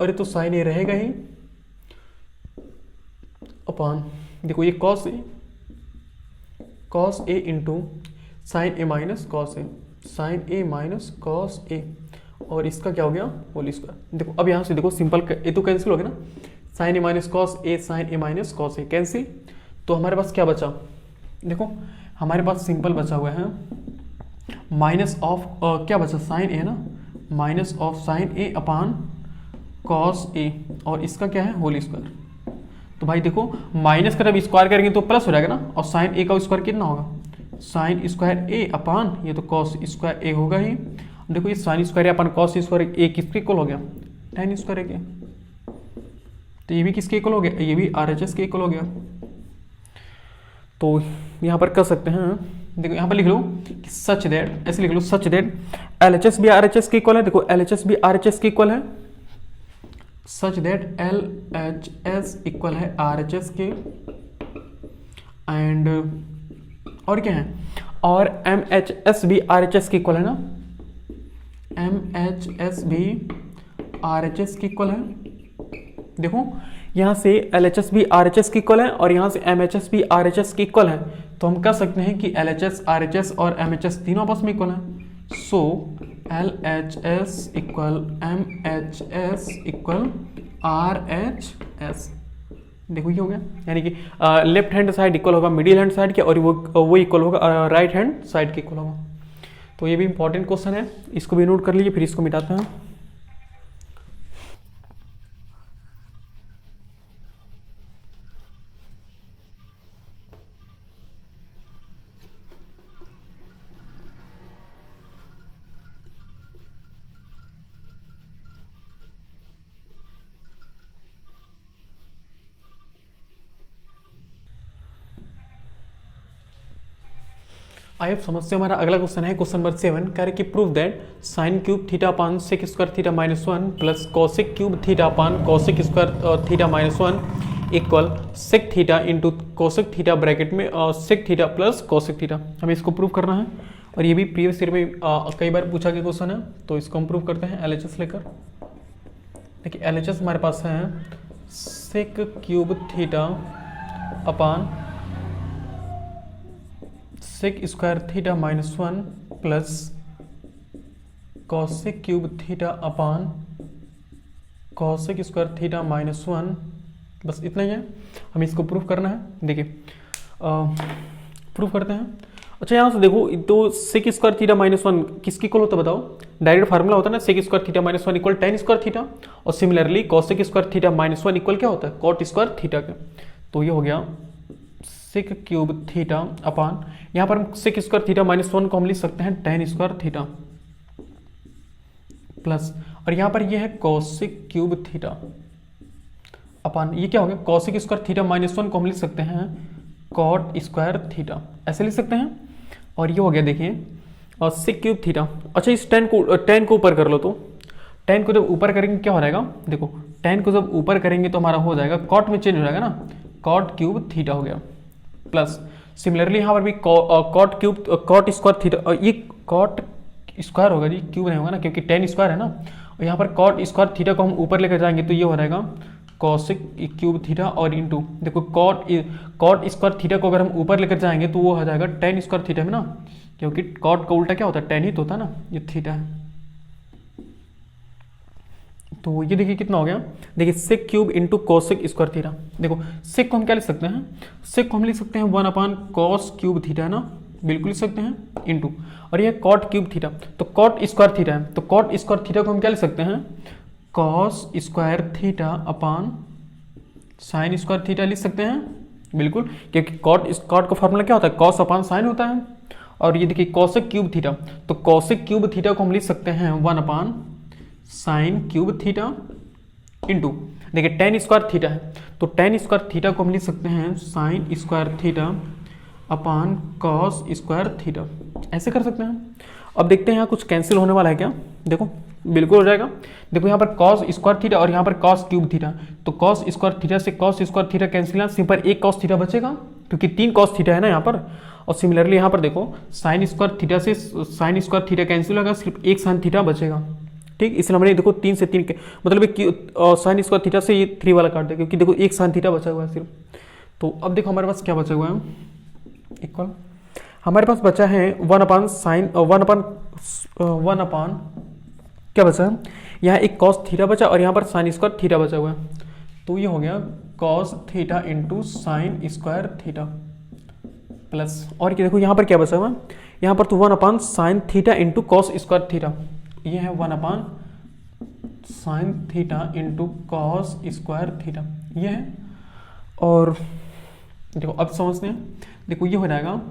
अरे तो साइन ए रहेगा ही अपान, देखो ये cos A into sine A minus cos A, sine A minus cos A, और इसका क्या हो गया, होल स्क्वायर। देखो अब यहाँ से देखो सिंपल ए तो कैंसिल हो गया ना, sign A minus cos A, sine A minus cos A cancel, तो हमारे पास क्या बचा, देखो हमारे पास सिंपल बचा हुआ है माइनस ऑफ क्या बचा, साइन ए ना, minus of sine A upon cos A, और इसका क्या है, होल स्क्वायर। तो भाई देखो माइनस का जब स्क्वायर करेंगे तो प्लस हो जाएगा ना, और साइन ए का स्क्वायर कितना होगा, साइन स्क्वायर ए अपान ये तो कॉस स्क्वायर ए होगा ही, देखो ये sine square upon cos square A किसके इक्वल हो गया, tan स्क्वायर ए के, तो ये भी किसके इक्वल हो गया, ये भी RHS के इक्वल हो गया। तो यहाँ पर कर सकते हैं, देखो यहाँ पर लिख लो कि सच दैट, ऐसे लिख लो सच दैट LHS भी RHS के इक्वल है, देखो LHS भी RHS के इक्वल है, सच दैट LHS इक्वल है RHS के, एंड और क्या है, और MHS भी RHS के इक्वल है ना, MHS भी RHS के इक्वल है। देखो यहाँ से LHS भी RHS के इक्वल है, और यहाँ से MHS भी RHS के इक्वल है, तो हम कह सकते हैं कि LHS, RHS और MHS तीनों आपस में इक्वल है। So LHS equal MHS equal RHS। देखो ये हो गया, यानी कि लेफ्ट हैंड साइड इक्वल होगा मिडिल हैंड साइड के और वो इक्वल होगा राइट हैंड साइड के इक्वल होगा। तो ये भी इंपॉर्टेंट क्वेश्चन है, इसको भी नोट कर लीजिए, फिर इसको मिटाते हैं। आई समझ से हमारा अगला क्वेश्चन है क्वेश्चन नंबर 7, कह रहे कि prove that sine cube theta upon sec square theta minus 1 plus cosec cube theta upon cosec square theta minus 1 equal sec theta into cosec theta bracket में sec theta plus cosec theta. हमें इसको prove करना है और ये भी previous year में कई बार पूछा गया क्वेश्चन है, तो इसको हम प्रूव करते हैं LHS लेकर। देखिए LHS हमारे पास है sec cube theta upon sec square theta minus 1 plus cosec cube theta upon cosec square theta minus 1, बस इतना ही है, हमें इसको प्रूफ करना है। देखिए प्रूफ करते हैं। अच्छा यहाँ से देखो, तो सेक स्क्वायर थीटा माइनस 1 किसकी इक्वल होता है बताओ? डायरेक्ट फार्मूला होता है ना, sec square theta minus 1 equal tan square theta, और similarly cosec square theta minus 1 equal क्या होता है? कॉट स्क्वायर थीटा के। तो ये हो गया सेक क्यूब थीटा अपान, यहाँ पर हम सेक स्क्वायर थीटा माइनस 1 को हम लिख सकते हैं टेन स्क्वायर थीटा प्लस, और यहाँ पर ये है कॉसेक क्यूब थीटा अपान, ये क्या हो गया? कॉसेक स्क्वायर थीटा माइनस 1 को हम लिख सकते हैं कॉट स्क्वायर थीटा, ऐसे लिख सकते हैं। और ये हो गया देखिए और सेक क्यूब थीटा। अच्छा इस टेन को ऊपर कर लो, तो टेन को जब ऊपर करेंगे क्या हो जाएगा? देखो टेन को जब ऊपर करेंगे तो हमारा हो जाएगा कॉट में चेंज हो जाएगा ना, कॉट क्यूब थीटा हो गया प्लस सिमिलरली यहाँ पर भी cot cube cot square theta, ये कॉट स्क्वायर होगा जी, क्यूब नहीं होगा ना क्योंकि टेन स्क्वायर है ना, और यहाँ पर कॉट स्क्वायर थीटा को हम ऊपर लेकर जाएंगे तो ये हो जाएगा कॉसेक क्यूब थीटा, और इंटू देखो कॉट स्क्वायर थीटा को अगर हम ऊपर लेकर जाएंगे तो वो हो जाएगा टेन स्क्वायर थीटा में ना, क्योंकि कॉट का उल्टा क्या होता है? टेन ही तो होता है ना, ये थीटा है। तो ये देखिए कितना हो गया, देखिए sec cube into cosec square theta. देखो सेक को हम क्या लिख सकते हैं? सेक को हम लिख सकते हैं 1 अपान कॉस क्यूब थीटा है ना, बिल्कुल लिख सकते हैं इंटू, और ये कॉट क्यूब थीटा, तो कॉट स्क्वायर थीटा है, तो कॉट स्क्वायर थीटा को हम क्या लिख सकते हैं? Cos square theta upon sign square theta लिख सकते हैं, बिल्कुल, क्योंकि कॉट का फॉर्मूला क्या होता है? कॉस अपान साइन होता है। और ये देखिए कॉसेक क्यूब थीटा, तो कॉसेक क्यूब थीटा को हम लिख सकते हैं 1 upon sign cube theta into देखिए टेन स्क्वायर थीटा है, तो टेन स्क्वायर थीटा को हम लिख सकते हैं sign square theta upon cos square theta, ऐसे कर सकते हैं। अब देखते हैं यहाँ कुछ कैंसिल होने वाला है क्या? देखो बिल्कुल हो जाएगा। देखो यहाँ पर कॉस स्क्वायर थीटा और यहाँ पर कॉस क्यूब थीटा, तो कॉस स्क्वायर थीटा से cos square theta cancel, simple एक कॉस थीटा बचेगा क्योंकि 3 कॉस थीटा है ना यहाँ पर। और सिमिलरली यहाँ पर देखो साइन स्क्वायर थीटा से साइन स्क्वायर थीटा कैंसिल होगा, सिर्फ एक साइन थीटा बचेगा, ठीक। इसलिए हमने देखो 3 से 3 के मतलब साइन स्क्वायर थीटा से ये 3 वाला काट दिया क्योंकि देखो एक साइन थीटा बचा हुआ है सिर्फ। तो अब देखो हमारे पास क्या बचा हुआ है? इक्वल हमारे पास बचा है 1 अपान साइन 1 अपान क्या बचा है? यहाँ एक कॉस थीटा बचा और यहाँ पर साइन स्क्वायर थीटा बचा हुआ है, तो ये हो गया cos theta into sign square theta plus, और क्या देखो यहाँ पर क्या बचा हुआ है? यहाँ पर तो 1 upon sine theta into cos square theta, ये है 1 upon sine theta into cos square theta, ये है। और देखो अब समझते हैं, देखो ये हो जाएगा,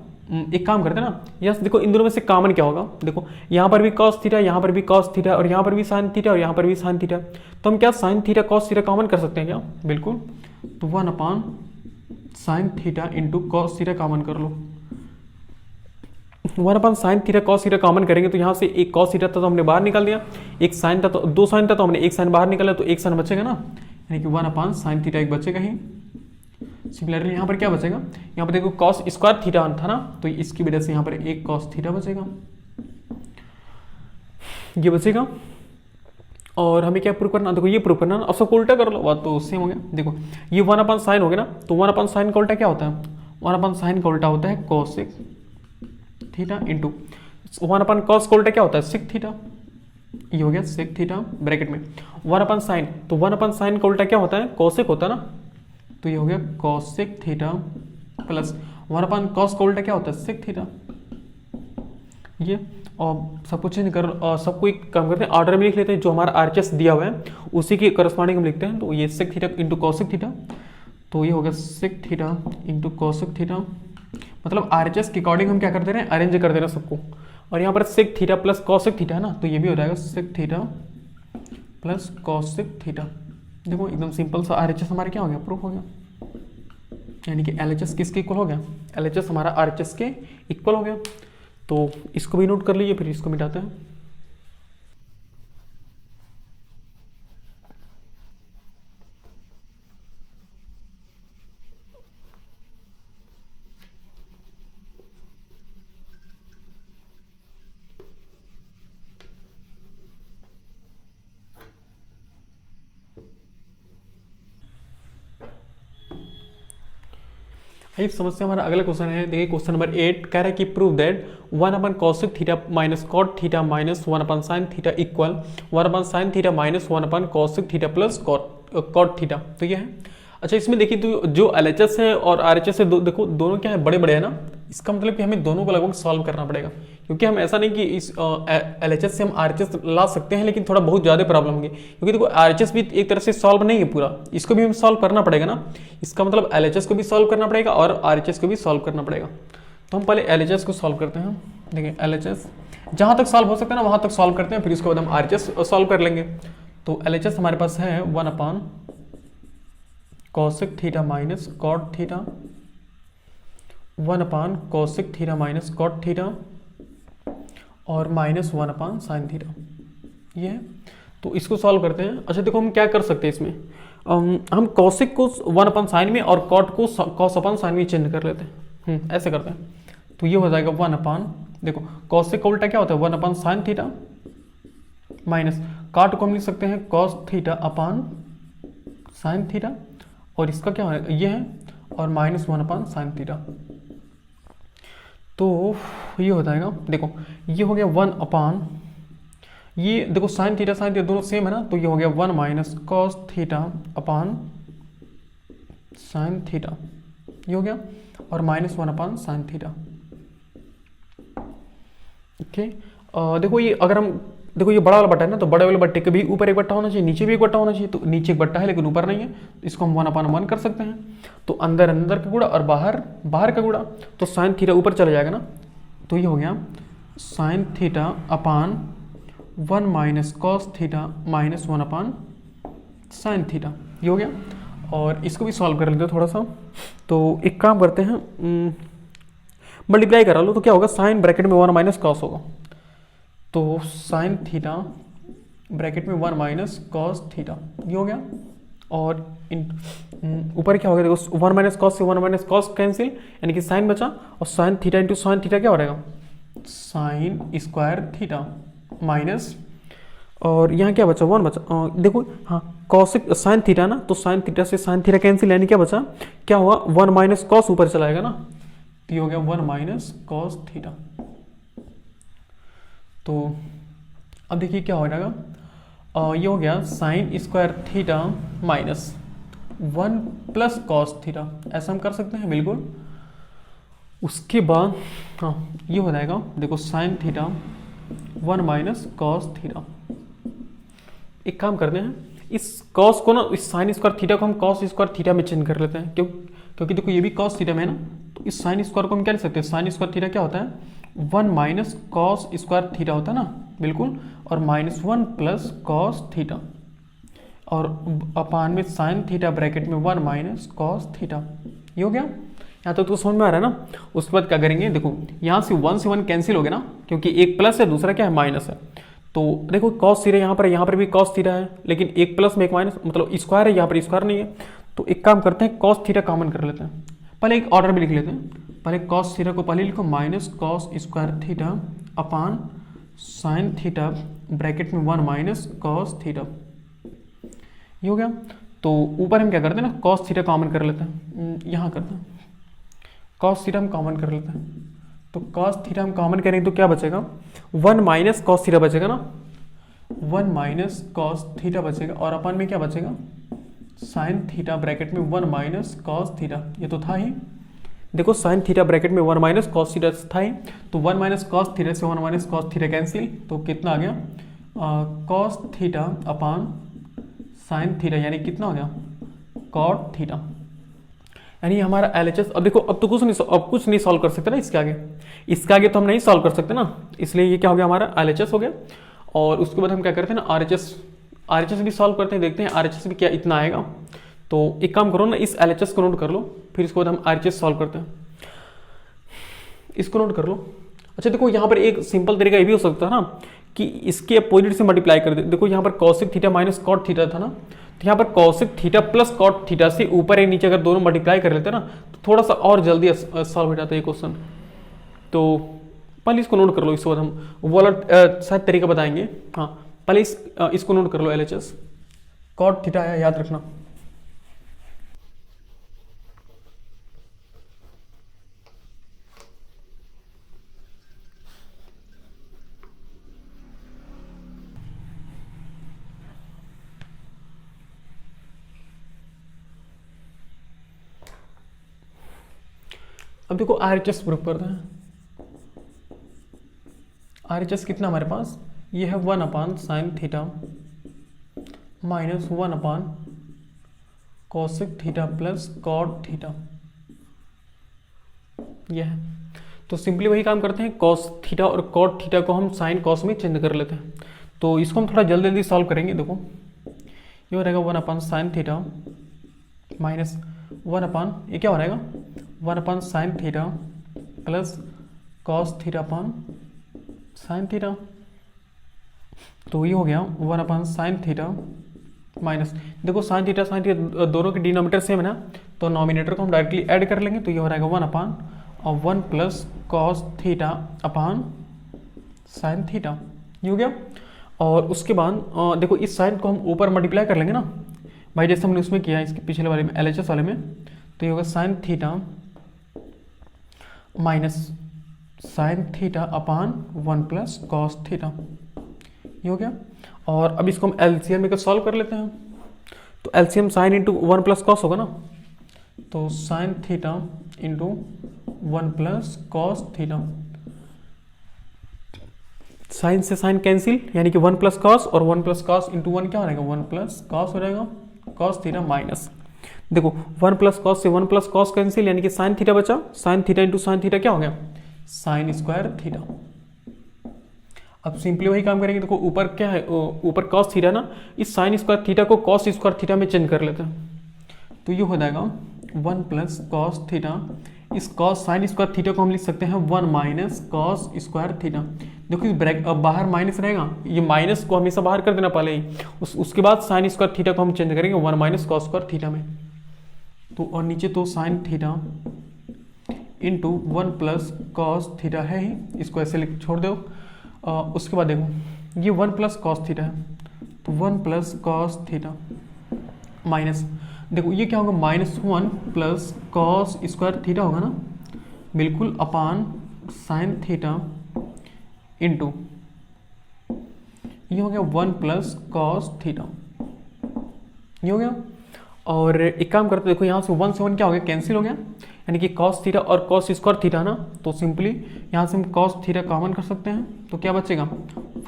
एक काम करते हैं ना, यस देखो इन दोनों में से कॉमन क्या होगा? देखो यहाँ पर भी कॉस थीटा, यहाँ पर भी कॉस थीटा, और यहाँ पर भी साइन थीटा, और यहाँ पर भी साइन थीटा, तो हम क्या sine theta cos theta common कर सकते हैं क्या? बिल्कुल, तो 1 upon sine theta into cos theta common कर लो। 1 upon sine theta cos theta common करेंगे तो यहाँ से एक कॉस थीटा था तो हमने बाहर निकाल दिया, एक साइन था तो 2 साइन था तो हमने एक साइन बाहर निकाला, तो एक साइन बचेगा ना, यानी कि 1 अपान साइन थीटा एक बचेगा ही। सिमिलरली यहाँ पर क्या बचेगा? यहाँ पर देखो कॉस स्क्वायर थीटा था ना, तो इसकी वजह से यहाँ पर एक कॉस थीटा बचेगा, ये बचेगा। और हमें क्या प्रूव करना? देखो ये प्रूव करना, अब सबको उल्टा कर लो, बात तो सेम हो गया। देखो ये 1 अपान साइन हो गया ना, तो 1 अपान साइन का उल्टा क्या होता है? 1 अपान साइन का उल्टा होता है cosec theta into 1 upon cos का उल्टा क्या होता है? सेक थीटा, ये हो गया सेक थीटा ब्रैकेट में 1 अपन साइन, तो 1 अपन साइन का उल्टा क्या होता है, कोसेक होता है ना, तो ये हो गया cosec theta plus 1 upon cos का उल्टा क्या होता है, सेक थीटा। ये और सब कुछ नहीं कर, सबको एक काम करते हैं ऑर्डर में लिख लेते हैं, जो हमारा आरएचएस दिया हुआ है उसी के करस्पॉन्डिंग हम लिखते हैं। तो ये sec theta into cosec theta, तो ये हो गया sec theta into cosec theta, मतलब आरएचएस के अकॉर्डिंग हम क्या कर दे रहे हैं, अरेंज कर दे रहे हैं सबको। और यहाँ पर sec theta plus cosec theta है ना, तो ये भी हो जाएगा sec theta plus cosec theta. देखो एकदम सिंपल सा आरएचएस हमारे क्या हो गया, प्रूफ हो गया, यानी कि एलएचएस किसके इक्वल हो गया, एलएचएस हमारा आरएचएस के इक्वल हो गया। तो इसको भी नोट कर लीजिए, फिर इसको मिटाते हैं। इस समस्या हमारा अगला क्वेश्चन है, देखिए क्वेश्चन नंबर 8 कह रहा है कि prove that 1 upon cosec theta minus cot theta minus 1 upon sine theta equal 1 upon sine theta minus 1 upon cosec theta plus cot theta. तो ये है। अच्छा इसमें देखिए तो जो एलएचएस है और आरएचएस है देखो दोनों क्या है, बड़े बड़े है ना, इसका मतलब कि हमें दोनों को लगभग सॉल्व करना पड़ेगा, क्योंकि हम ऐसा नहीं कि इस एलएचएस से हम आरएचएस ला सकते हैं, लेकिन थोड़ा बहुत ज़्यादा प्रॉब्लम होगी, क्योंकि देखो आरएचएस भी एक तरह से सॉल्व नहीं है पूरा, इसको भी हम सॉल्व करना पड़ेगा ना। इसका मतलब एलएचएस को भी सॉल्व करना पड़ेगा और आरएचएस को भी सॉल्व करना पड़ेगा। तो हम पहले एलएचएस को सॉल्व करते हैं। देखिए एलएचएस जहाँ तक सॉल्व हो सकता है ना वहाँ तक सॉल्व करते हैं, फिर इसके बाद हम आरएचएस सॉल्व कर लेंगे। तो एलएचएस हमारे पास है 1 upon cosec theta minus cot theta, 1 upon cosec theta minus cot theta और माइनस 1 अपान साइन थीटा, ये है। तो इसको सॉल्व करते हैं। अच्छा देखो हम क्या कर सकते हैं इसमें, हम कॉसेक को 1 अपान साइन में और कॉट को कॉस अपान साइन में चेंज कर लेते हैं, ऐसे करते हैं। तो ये हो जाएगा 1 अपान, देखो कॉसेक का उल्टा क्या होता है 1 upon sine theta minus cot को हम लिख सकते हैं cos theta upon sine theta, और इसका क्या है ये है, और माइनस 1 अपान साइन थीटा। तो ये हो जाएगा, देखो ये हो गया 1 अपान, ये देखो साइन थीटा दोनों सेम है ना, तो ये हो गया 1 minus cos theta upon sine theta, ये हो गया, और minus 1 upon sine theta. Okay देखो ये अगर हम देखो ये बड़ा वाला बट्टा है ना, तो बड़े वाले बट्टे के भी ऊपर एक बट्टा होना चाहिए, नीचे भी एक बट्टा होना चाहिए। तो नीचे एक बट्टा है लेकिन ऊपर नहीं है, तो इसको हम 1 अपान 1 कर सकते हैं। तो अंदर अंदर का गुणा और बाहर बाहर का गुणा, तो साइन थीटा ऊपर चला जाएगा ना, तो ये हो गया sine theta upon 1 minus cos theta minus 1 upon sine theta, ये हो गया। और इसको भी सॉल्व कर लेते हैं थोड़ा सा। तो एक काम करते हैं, मल्टीप्लाई करा लो, तो क्या होगा साइन ब्रैकेट में 1 माइनस कॉस होगा, तो साइन थीटा ब्रैकेट में 1 माइनस कॉस थीटा, ये हो गया। और ऊपर क्या हो गया, देखो 1 माइनस कॉस से 1 माइनस कॉस कैंसिल, यानी कि साइन बचा, और sign theta into sine theta क्या हो जाएगा, साइन स्क्वायर थीटा माइनस, और यहाँ क्या बचा 1 बचा, देखो हाँ कॉसिक साइन थीटा ना, तो साइन थीटा से साइन थीटा कैंसिल, यानी क्या बचा, क्या हुआ 1 माइनस कॉस ऊपर चलाएगा ना, तो ये हो गया 1 माइनस कॉस थीटा। तो अब देखिए क्या हो जाएगा, ये हो गया sine square theta minus 1 plus cos theta, ऐसा हम कर सकते हैं बिल्कुल। उसके बाद हाँ ये हो जाएगा, देखो sine theta 1 minus cos theta. एक काम करते हैं, इस कॉस को ना, इस साइन स्क्वायर थीटा को हम कॉस स्क्वायर थीटा में चेंज कर लेते हैं, क्योंकि देखो ये भी कॉस थीटा में है ना, तो इस साइन स्क्वायर को हम क्या लिख सकते हैं, साइन स्क्वायर थीटा क्या होता है 1 माइनस कॉस स्क्वायर थीटा होता है ना, बिल्कुल, और माइनस 1 प्लस कॉस थीटा, और अपान में साइन थीटा ब्रैकेट में 1 माइनस कॉस थीटा, ये हो गया। यहाँ तो समझ में आ रहा है ना। उसके बाद क्या करेंगे, देखो यहाँ से 1 कैंसिल हो गया ना, क्योंकि एक प्लस है दूसरा क्या है माइनस है। तो देखो कॉस थीटा यहाँ पर भी कॉस थीटा है, लेकिन एक प्लस में एक माइनस, मतलब स्क्वायर है, यहाँ पर स्क्वायर नहीं है। तो एक काम करते हैं, कॉस थीटा कॉमन कर लेते हैं, पहले एक ऑर्डर भी लिख लेते हैं। पहले कॉस थीटा को पहले लिखो minus cos square theta upon sine theta bracket में 1 माइनस कॉस थीटा, ये हो गया। तो ऊपर हम क्या करते हैं ना, कॉस थीटा कॉमन कर लेते हैं, यहाँ करते हैं कॉस थीटा हम कॉमन कर लेते हैं। तो कॉस थीटा हम कॉमन करेंगे तो क्या बचेगा, 1 माइनस कॉस थीटा बचेगा ना, 1 माइनस कॉस थीटा बचेगा और अपन में क्या बचेगा साइन थीटा ब्रैकेट में 1 माइनस कॉस थीटा, ये तो था ही। देखो साइन थीटा ब्रैकेट में 1 माइनस कॉस थीटा था ही, तो 1 माइनस कॉस थीटा से 1 माइनस कॉस थीटा कैंसिल, तो कितना आ गया cos theta upon sine theta, यानी कितना हो गया कॉट थीटा, यानी हमारा LHS। अब देखो अब तो कुछ नहीं सॉल्व कर सकते ना इसके आगे तो हम नहीं सॉल्व कर सकते ना, इसलिए ये क्या हो गया हमारा LHS हो गया। और उसके बाद हम क्या करते हैं ना RHS भी सॉल्व करते हैं, देखते हैं RHS भी क्या इतना आएगा। तो एक काम करो ना, इस LHS को नोट कर लो, फिर इसके बाद हम RHS सॉल्व करते हैं। इसको नोट कर लो। अच्छा देखो यहाँ पर एक सिंपल तरीका ये भी हो सकता है ना कि इसके अपोजिट से मल्टीप्लाई कर दे। देखो यहाँ पर cosec theta minus cot theta था ना, तो यहाँ पर cosec theta plus cot theta से ऊपर या नीचे अगर दोनों मल्टीप्लाई कर लेते ना तो थोड़ा सा और जल्दी सॉल्व हो जाता है ये क्वेश्चन। तो पहले इसको नोट कर लो, इसके बाद हम वो वाला शायद तरीका बताएंगे। हाँ पहले इसको नोट कर लो, LHS कॉट थीटा है, याद रखना। अब देखो RHS प्रूफ करते हैं। RHS कितना हमारे पास, ये है 1 upon sine theta minus 1 upon cosec theta plus cot theta, यह है। तो सिंपली वही काम करते हैं, कॉस थीटा और कॉट थीटा को हम साइन कॉस में चेंज कर लेते हैं। तो इसको हम थोड़ा जल्दी जल्दी सॉल्व करेंगे। देखो ये हो रहेगा 1 अपान साइन थीटा माइनस 1 अपान, ये क्या हो रहेगा 1 upon sine theta plus cos theta upon sine theta, तो ये हो गया 1 अपान साइन थीटा माइनस, देखो साइन थीटा दोनों के डिनोमिनेटर सेम है ना, तो नॉमिनेटर को हम डायरेक्टली ऐड कर लेंगे, तो ये हो रहेगा 1 अपान और 1 plus cos theta upon sine theta, ये हो गया। और उसके बाद देखो इस साइन को हम ऊपर मल्टीप्लाई कर लेंगे ना भाई, जैसे हमने उसमें किया इसके पिछले वाले में LHS वाले में, तो ये होगा sign theta minus sine theta upon 1 plus cos theta, ये हो गया। और अब इसको हम LCM में सॉल्व कर लेते हैं, तो LCM sine into 1 plus cos होगा ना, तो sine theta into 1 plus cos theta, sine से साइन कैंसिल, यानी कि 1 प्लस कॉस और 1 प्लस कॉस इंटू 1 क्या हो जाएगा 1 प्लस कॉस हो जाएगा कॉस थीटा माइनस, देखो 1 प्लस कॉस से 1 प्लस कॉस कैंसिल, यानी कि साइन थीटा बचा, sign theta into sine theta क्या हो गया साइन स्क्वायर थीटा। अब सिंपली वही काम करेंगे, देखो ऊपर क्या है ऊपर कॉस थीटा ना, इस साइन स्क्वायर थीटा को कॉस स्क्वायर थीटा में चेंज कर लेते हैं, तो ये हो जाएगा 1 प्लस कॉस थीटा, इस कॉस साइन स्क्वायर थीटा को हम लिख सकते हैं 1 माइनस कॉस स्क्वायर थीटा। देखो इस ब्रैकेट बाहर माइनस रहेगा, ये माइनस को हमेशा बाहर कर देना पहले ही, उसके बाद साइन स्क्वायर थीटा को हम चेंज करेंगे 1 माइनस कॉस स्क्वायर थीटा में, तो और नीचे तो sine theta into 1 plus cos theta है ही, इसको ऐसे लिख छोड़ दो। उसके बाद देखो ये 1 प्लस कॉस थीटा है, तो 1 प्लस कॉस थीटा माइनस, देखो ये क्या होगा -1 प्लस कॉस स्क्वायर थीटा होगा ना, बिल्कुल अपान साइन थीटा इंटू ये हो गया 1 प्लस कॉस थीटा, ये हो गया। और एक काम करते देखो यहाँ से 1 से 1 क्या हो गया कैंसिल हो गया, यानी कि कॉस थीटा और कॉस स्क्वायर थीटा ना, तो सिंपली यहाँ से हम कॉस थीटा कॉमन कर सकते हैं, तो क्या बचेगा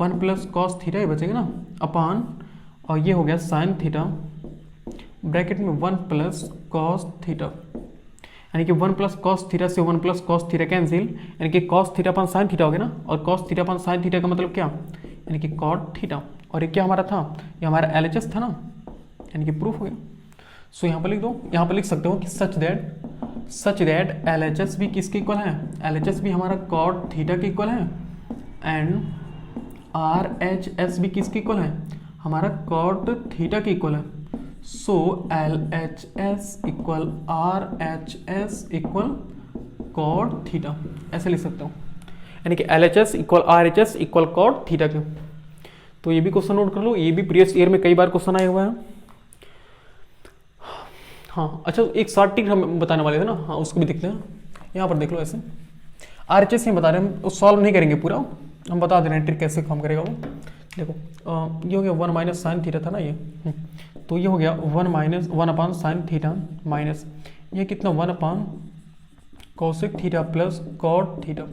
1 प्लस कॉस थीटा ही बचेगा ना अपान, और ये हो गया साइन थीटा ब्रैकेट में 1 प्लस कॉस थीटा, यानी कि 1 प्लस कॉस थीटा से 1 प्लस कॉस थीटा कैंसिल, यानी कि कॉस थीटा अपन साइन थीटा हो गया ना, और कॉस थीटा अपन साइन थीटा का मतलब क्या, यानी कि कॉट थीटा, और ये क्या हमारा था, ये हमारा LHS था ना, यानी कि प्रूफ हो गया। सो यहाँ पर लिख दो, यहाँ पर लिख सकते हो कि सच दैट LHS भी किसके इक्वल है, LHS भी हमारा कॉट थीटा के इक्वल है, एंड RHS भी किसके इक्वल है, हमारा कॉट थीटा के इक्वल है। So LHS equal RHS equal cot theta, ऐसे लिख सकता हूँ, यानी कि LHS equal RHS equal cot theta के। तो ये भी क्वेश्चन नोट कर लो, ये भी प्रीवियस ईयर में कई बार क्वेश्चन आया हुआ है। हाँ अच्छा, एक शॉर्ट ट्रिक हम बताने वाले थे ना, हाँ उसको भी देखते हैं, यहाँ पर देख लो। ऐसे RHS ही बता रहे हैं, हम सॉल्व नहीं करेंगे पूरा, हम बता दे रहे हैं ट्रिक कैसे काम करेगा वो। देखो ये हो गया 1 माइनस साइन थीटा था ना ये, तो ये हो गया 1 अपान साइन थीटा माइनस ये कितना 1 upon cosec theta plus cot theta.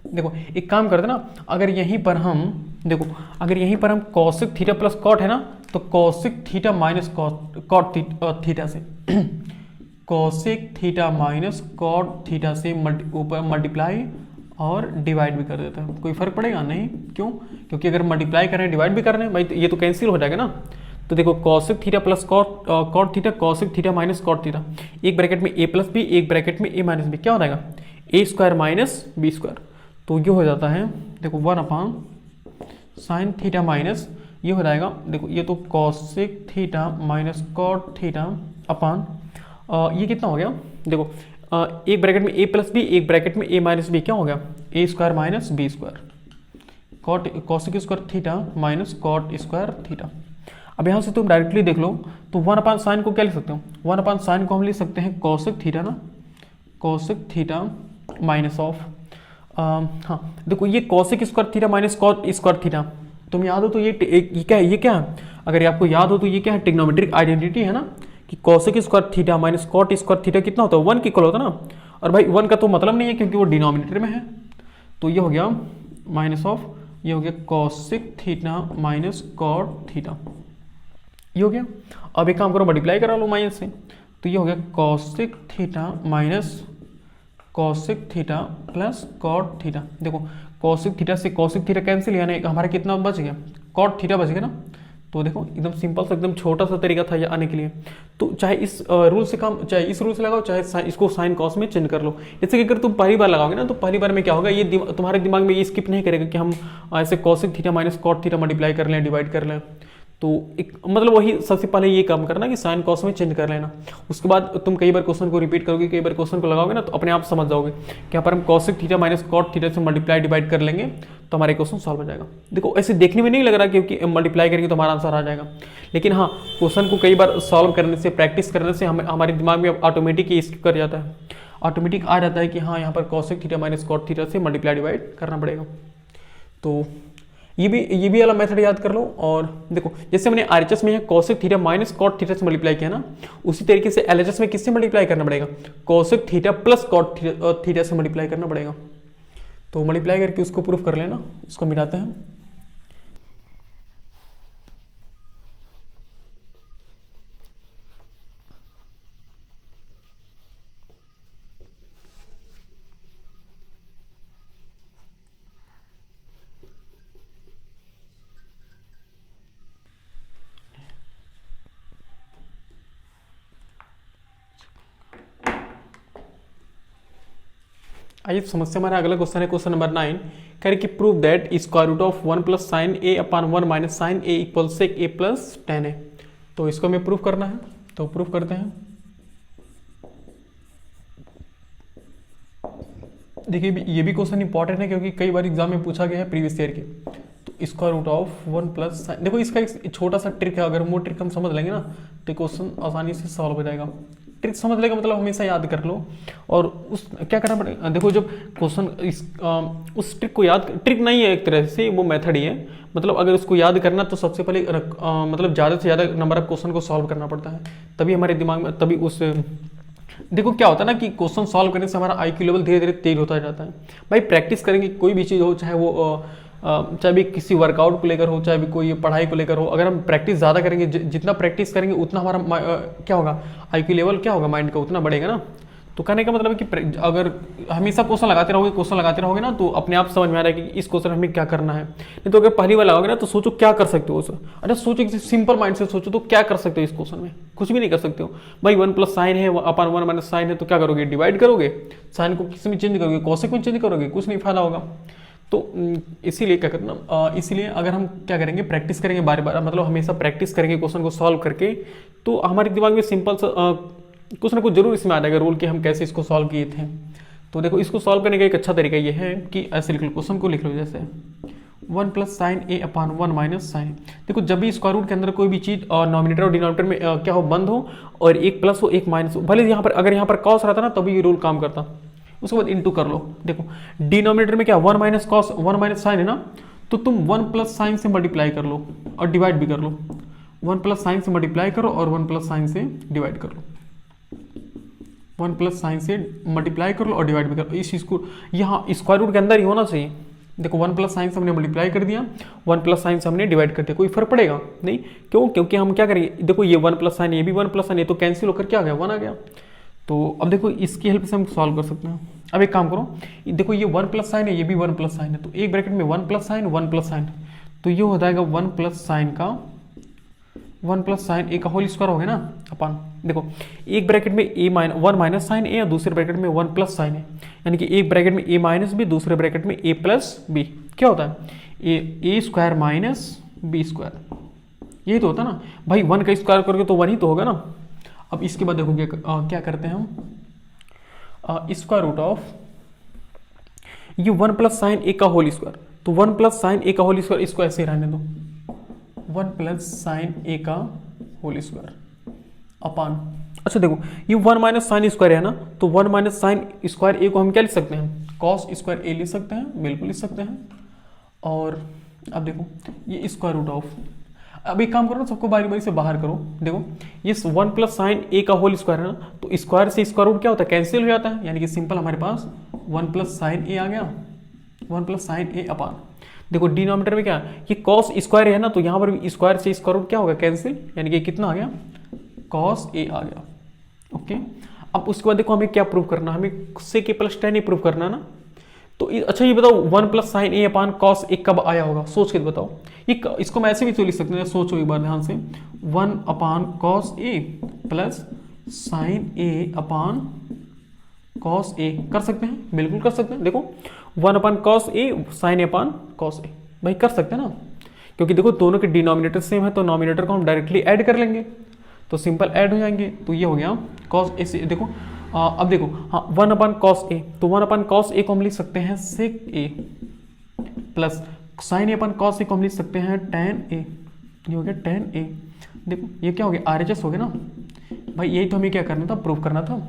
देखो एक काम करते ना, अगर यहीं पर हम देखो अगर यहीं पर हम कॉसेक थीटा प्लस कॉट है ना, तो cosec theta minus cot theta से cosec theta minus cot theta से ऊपर मल्टीप्लाई और डिवाइड भी कर देते हैं, कोई फर्क पड़ेगा नहीं। क्यों? क्योंकि अगर मल्टीप्लाई कर रहे हैं डिवाइड भी कर रहे हैं भाई, तो ये तो कैंसिल हो जाएगा ना। तो देखो cosec theta plus cot theta cosec theta minus cot theta, एक ब्रैकेट में ए प्लस बी एक ब्रैकेट में ए माइनस बी, क्या हो जाएगा a square minus B square. तो ये हो जाता है देखो 1 अपान साइन थीटा माइनस ये हो जाएगा, देखो ये तो cosec theta minus cot theta upon ये कितना हो गया, देखो एक ब्रैकेट में ए प्लस बी एक ब्रैकेट में ए माइनस बी, क्या हो गया A square minus B square cot cosec square theta minus cot square theta. अब यहाँ से तुम डायरेक्टली देख लो तो 1 अपान साइन को क्या लिख सकते हो, 1 अपान साइन को हम लिख सकते हैं कॉसेक थीटा ना, कॉसेक थीटा माइनस ऑफ हाँ देखो ये cosec square theta minus cot square theta, तुम याद हो तो ये क्या है, ये क्या है, अगर आपको याद हो तो ये क्या है ट्रिग्नोमेट्रिक आइडेंटिटी है ना, कि cosec square theta minus cot square theta कितना होता है 1 के इक्वल होता है ना। और भाई 1 का तो मतलब नहीं है क्योंकि वो डिनोमिनेटर में है, तो ये हो गया माइनस ऑफ ये हो गया cosec theta minus cot theta, ये हो गया। अब एक काम करो मल्टीप्लाई करा लो माइनस से, तो ये हो गया cosec theta minus cosec theta plus cot theta. देखो कॉसेक थीटा से कॉसेक थीटा कैंसिल, यानी हमारा कितना बच गया कॉट थीटा बच गया ना। तो देखो एकदम सिंपल सा एकदम छोटा सा तरीका था ये आने के लिए। तो चाहे इस रूल से काम चाहे इस रूल से लगाओ चाहे इसको साइन कॉस में चेंज कर लो। जैसे कि अगर तुम पहली बार लगाओगे ना तो पहली बार में क्या होगा, ये तुम्हारे दिमाग में ये स्किप नहीं करेगा कि हम ऐसे cosec theta minus cot theta multiply कर लें डिवाइड कर लें। तो एक मतलब वही सबसे पहले ये काम करना कि साइन कॉस में चेंज कर लेना। उसके बाद तुम कई बार क्वेश्चन को रिपीट करोगे, कई बार क्वेश्चन को लगाओगे ना तो अपने आप समझ जाओगे कि यहाँ पर हम cosec theta minus cot theta से मल्टीप्लाई डिवाइड कर लेंगे तो हमारे क्वेश्चन सॉल्व हो जाएगा। देखो ऐसे देखने में नहीं लग रहा क्योंकि मल्टीप्लाई करेंगे तो हमारा आंसर आ जाएगा, लेकिन हाँ क्वेश्चन को कई बार सॉल्व करने से प्रैक्टिस करने से हमारे दिमाग में ऑटोमेटिक ये स्किप कर जाता है, ऑटोमेटिक आ जाता है कि हाँ यहाँ पर cosec theta minus cot theta से मल्टीप्लाई डिवाइड करना पड़ेगा। तो ये भी वाला मेथड याद कर लो। और देखो जैसे मैंने आरएचएस में cosec theta minus cot theta से मल्टीप्लाई किया ना, उसी तरीके से एलएचएस में किससे मल्टीप्लाई करना पड़ेगा, cosec theta plus cot theta से मल्टीप्लाई करना पड़ेगा। तो मल्टीप्लाई करके उसको प्रूफ कर लेना, इसको मिलाते हैं। आइए समस्या हमारा अगला क्वेश्चन है क्वेश्चन नंबर 9, कह रहे कि prove that square root of 1 plus sine A upon 1 minus sine A equal sec A plus tan A. तो इसको हमें प्रूफ करना है, तो प्रूफ करते हैं। देखिए ये भी क्वेश्चन इंपॉर्टेंट है क्योंकि कई बार एग्जाम में पूछा गया है प्रीवियस ईयर के। तो square root of 1 plus sine, देखो इसका एक छोटा सा ट्रिक है, अगर वो ट्रिक हम समझ लेंगे ना तो क्वेश्चन आसानी से सॉल्व हो जाएगा। ट्रिक समझ लेगा मतलब हमेशा याद कर लो, और उस क्या करना पड़ेगा, देखो जब क्वेश्चन उस ट्रिक को याद, ट्रिक नहीं है एक तरह से वो मेथड ही है, मतलब अगर उसको याद करना तो सबसे पहले मतलब ज़्यादा से ज़्यादा नंबर ऑफ क्वेश्चन को सॉल्व करना पड़ता है, तभी हमारे दिमाग में तभी उस देखो क्या होता है ना कि क्वेश्चन सॉल्व करने से हमारा आईक्यू लेवल धीरे धीरे तेज होता जाता है। भाई प्रैक्टिस करेंगे कोई भी चीज़ हो, चाहे वो चाहे भी किसी वर्कआउट को लेकर हो, चाहे भी कोई पढ़ाई को लेकर हो, अगर हम प्रैक्टिस ज़्यादा करेंगे, जितना प्रैक्टिस करेंगे उतना हमारा क्या होगा, आईक्यू लेवल क्या होगा माइंड का उतना बढ़ेगा ना। तो कहने का मतलब है कि अगर हमेशा क्वेश्चन लगाते रहोगे ना तो अपने आप समझ में आ रहा है कि इस क्वेश्चन हमें क्या करना है। नहीं तो अगर पहली बार लगाओगे ना तो सोचो क्या कर सकते हो, अरे सोचो सिंपल माइंड से सोचो तो क्या कर सकते हो इस क्वेश्चन में, कुछ भी नहीं कर सकते हो भाई। 1 प्लस साइन है अपान 1 माइनस साइन है, तो क्या करोगे, डिवाइड करोगे, साइन को किस में चेंज करोगे, कॉसेक में चेंज करोगे, कुछ नहीं फायदा होगा। तो इसीलिए क्या करना, इसीलिए अगर हम क्या करेंगे प्रैक्टिस करेंगे बार बार, मतलब हमेशा प्रैक्टिस करेंगे क्वेश्चन को सॉल्व करके, तो हमारे दिमाग में सिंपल सा कुछ ना कुछ जरूर इसमें आ जाएगा रूल कि हम कैसे इसको सॉल्व किए थे। तो देखो इसको सॉल्व करने का एक अच्छा तरीका ये है कि ऐसे लिख लो, क्वेश्चन को लिख लो जैसे 1 plus sine A upon 1 minus sign. देखो जब भी स्क्वायर रूट के अंदर कोई भी चीज़ नॉमिनेटर और डिनोमिनेटर में क्या हो, बंद हो, और एक प्लस हो एक माइनस हो, भले यहाँ पर अगर यहाँ पर कॉस रहता ना तभी ये रूल काम करता। उसके बाद इंटू कर लो, देखो डिनोमिनेटर में क्या 1 माइनस कॉस 1 माइनस साइन है ना, तो तुम 1 प्लस साइन से मल्टीप्लाई कर लो और डिवाइड भी कर लो। 1 प्लस साइन से मल्टीप्लाई करो और 1 प्लस साइन से डिवाइड कर लो। 1 प्लस साइन से मल्टीप्लाई कर लो और डिवाइड भी कर लो। इस चीज़ को यहाँ स्क्वायर रूट के अंदर ही होना चाहिए। देखो 1 प्लस साइन से हमने मल्टीप्लाई कर दिया, 1 प्लस साइन से हमने डिवाइड कर दिया, कोई फर्क पड़ेगा नहीं। क्यों? क्योंकि हम क्या करेंगे, देखो ये 1 प्लस साइन, ये भी 1 प्लस साइन, ये तो कैंसिल होकर क्या आ गया, 1 आ गया। तो अब देखो इसकी हेल्प से हम सॉल्व कर सकते हैं। अब एक काम करो, देखो ये 1 प्लस साइन है, ये भी 1 प्लस साइन है, तो एक ब्रैकेट में 1 प्लस साइन 1 प्लस साइन, तो ये हो जाएगा 1 प्लस साइन का 1 प्लस साइन ए का होल स्क्वायर हो गया ना अपन। देखो एक ब्रैकेट में ए वन माइनस साइन ए और दूसरे ब्रैकेट में 1 प्लस साइन ए, यानी कि एक ब्रैकेट में ए माइनस बी, दूसरे ब्रैकेट में ए प्लस बी। क्या होता है, ए स्क्वायर माइनस बी स्क्वायर, यही तो होता है ना भाई। 1 का स्क्वायर करके तो 1 ही तो होगा ना। अब इसके बाद देखो क्या करते हैं हम, स्क्वायर रूट ऑफ ये 1 प्लस साइन ए का होल स्क्वायर, तो 1 प्लस साइन ए का होल स्क्वायर, इसको ऐसे रहने दो, 1 प्लस साइन ए का होल स्क्वायर अपान, अच्छा देखो ये 1 माइनस साइन स्क्वायर है ना, तो 1 माइनस साइन स्क्वायर ए को हम क्या लिख सकते हैं, कॉस स्क्वायर ए लिख सकते हैं, बिल्कुल लिख सकते हैं। और अब देखो ये स्क्वायर रूट ऑफ, अब एक काम करो ना, सबको बारी बारी से बाहर करो। देखो ये 1 प्लस साइन ए का होल स्क्वायर है ना, तो स्क्वायर से स्क्वायर रूट क्या होता है, कैंसिल हो जाता है, यानी कि सिंपल हमारे पास 1 प्लस साइन ए आ गया, 1 प्लस साइन ए अपान, देखो डिनोमिनेटर में क्या, ये कॉस स्क्वायर है ना, तो यहाँ पर भी स्क्वायर से स्क्वायर रूट क्या होगा, कैंसिल, यानी कि कितना आ गया, कॉस ए आ गया। ओके, अब उसके बाद देखो हमें क्या प्रूव करना है, हमें सेक A plus tan A prove करना है ना। तो अच्छा ये बताओ 1 plus sine A upon cos ए कब आया होगा, सोच के बताओ। ये इसको मैं ऐसे भी तो लिख सकते हैं, सोचो एक बार ध्यान से, 1 upon cos A plus sine A upon cos ए, कर सकते हैं, बिल्कुल कर सकते हैं। देखो 1 upon cos A sine A upon cos ए, भाई कर सकते हैं ना, क्योंकि देखो दोनों के डिनोमिनेटर सेम है, तो नॉमिनेटर को हम डायरेक्टली ऐड कर लेंगे, तो सिंपल ऐड हो जाएंगे। तो ये हो गया कॉस ए से, देखो अब देखो हाँ 1 अपान कॉस ए, तो 1 अपान कॉस ए को हम लिख सकते हैं सेक A plus sine A upon cos ए को हम लिख सकते हैं टेन ए, ये हो गया टेन ए। देखो ये क्या हो गया, RHS हो गया ना भाई, यही तो हमें क्या करना था, प्रूफ करना था।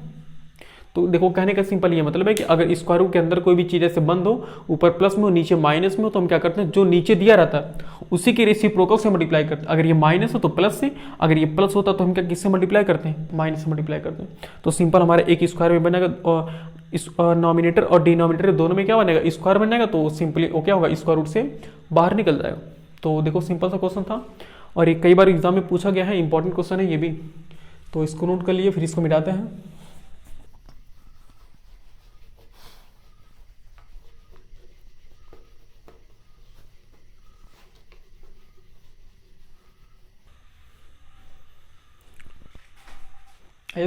तो देखो कहने का सिंपल ये मतलब है कि अगर स्क्वायर रूट के अंदर कोई भी चीज़ ऐसे बंद हो, ऊपर प्लस में हो नीचे माइनस में हो, तो हम क्या करते हैं, जो नीचे दिया रहता है उसी के रेसिप्रोकल से मल्टीप्लाई करते हैं। अगर ये माइनस हो तो प्लस से, अगर ये प्लस होता तो हम क्या किससे मल्टीप्लाई करते हैं, माइनस से मल्टीप्लाई करते हैं। तो सिंपल हमारे एक स्क्वायर में बनेगा, और इस नॉमिनेटर और डिनोमिनेटर दोनों में क्या बनेगा, स्क्वायर बनेगा, तो सिंपली वो क्या होगा, स्क्वायर रूट से बाहर निकल जाएगा। तो देखो सिंपल सा क्वेश्चन था, और ये कई बार एग्जाम में पूछा गया है, इंपॉर्टेंट क्वेश्चन है ये भी, तो इसको नोट कर लिए, फिर इसको मिटाते हैं।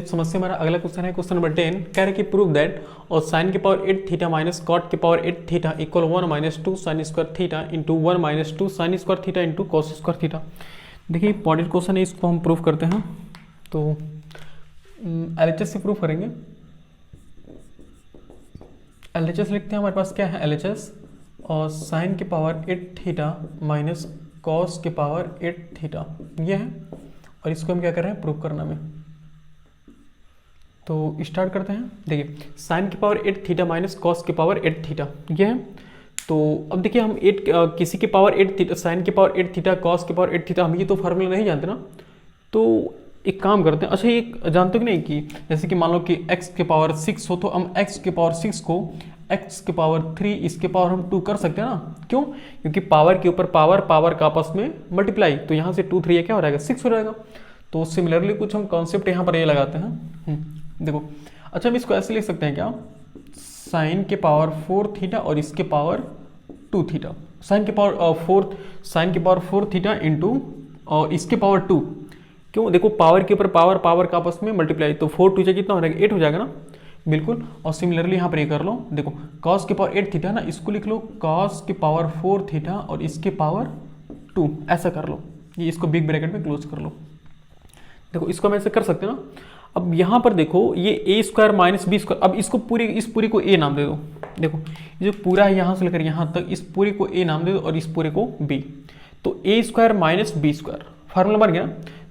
समस्या हमारा अगला क्वेश्चन है, क्वेश्चन नंबर 10, कह रहे कि प्रूव दैट और साइन के पावर 8 थीटा माइनस कॉट के power 8 theta equal 1 minus 2 sign square theta into 1 minus 2 sign square theta into cos square theta. देखिए इंपॉर्टेंट क्वेश्चन है, इसको हम प्रूव करते हैं। तो LHS से प्रूव करेंगे, LHS लिखते हैं, हमारे पास क्या है LHS, और साइन के पावर 8 थीटा माइनस कॉस के पावर 8 थीटा ये है, और इसको हम क्या कर रहे हैं, प्रूव करना में। तो स्टार्ट करते हैं। देखिए साइन की पावर 8 थीटा माइनस कॉस के पावर 8 थीटा ये है। तो अब देखिए हम 8 किसी की पावर 8 थीटा, साइन के पावर 8 थीटा, कॉस के पावर 8 थीटा, हम ये तो फार्मूला नहीं जानते ना। तो एक काम करते हैं, अच्छा ये जानते हो कि नहीं कि जैसे कि मान लो कि x के पावर 6 हो, तो हम x के पावर 6 को x के पावर 3 इसके पावर हम 2 कर सकते हैं ना। क्यों? क्योंकि पावर के ऊपर पावर का आपस में मल्टीप्लाई, तो यहाँ से 2 3 क्या हो जाएगा, 6 हो जाएगा। तो सिमिलरली कुछ हम कॉन्सेप्ट यहाँ पर ये लगाते हैं। देखो अच्छा हम इसको ऐसे लिख सकते हैं क्या, साइन के पावर 4 थीटा और इसके पावर 2 थीटा, साइन के पावर 4 थीटा इंटू और इसके पावर 2। क्यों? देखो पावर के ऊपर पावर का आपस में मल्टीप्लाई, तो 4 2 कितना हो जाएगा, 8 हो जाएगा ना, बिल्कुल। और सिमिलरली यहाँ पर ये कर लो, देखो कॉस के पावर 8 थीटा ना, इसको लिख लो कॉस के पावर 4 थीटा और इसके पावर 2, ऐसा कर लो, ये इसको बिग ब्रैकेट में क्लोज कर लो। देखो इसको हम ऐसे कर सकते हैं ना। अब यहाँ पर देखो ये ए स्क्वायर माइनस बी स्क्वायर, अब इसको इस पूरी को ए नाम दे दो। देखो ये जो पूरा है यहाँ से लेकर यहाँ तक, इस पूरे को ए नाम दे दो और इस पूरे को बी। तो ए square minus B square formula बन गया।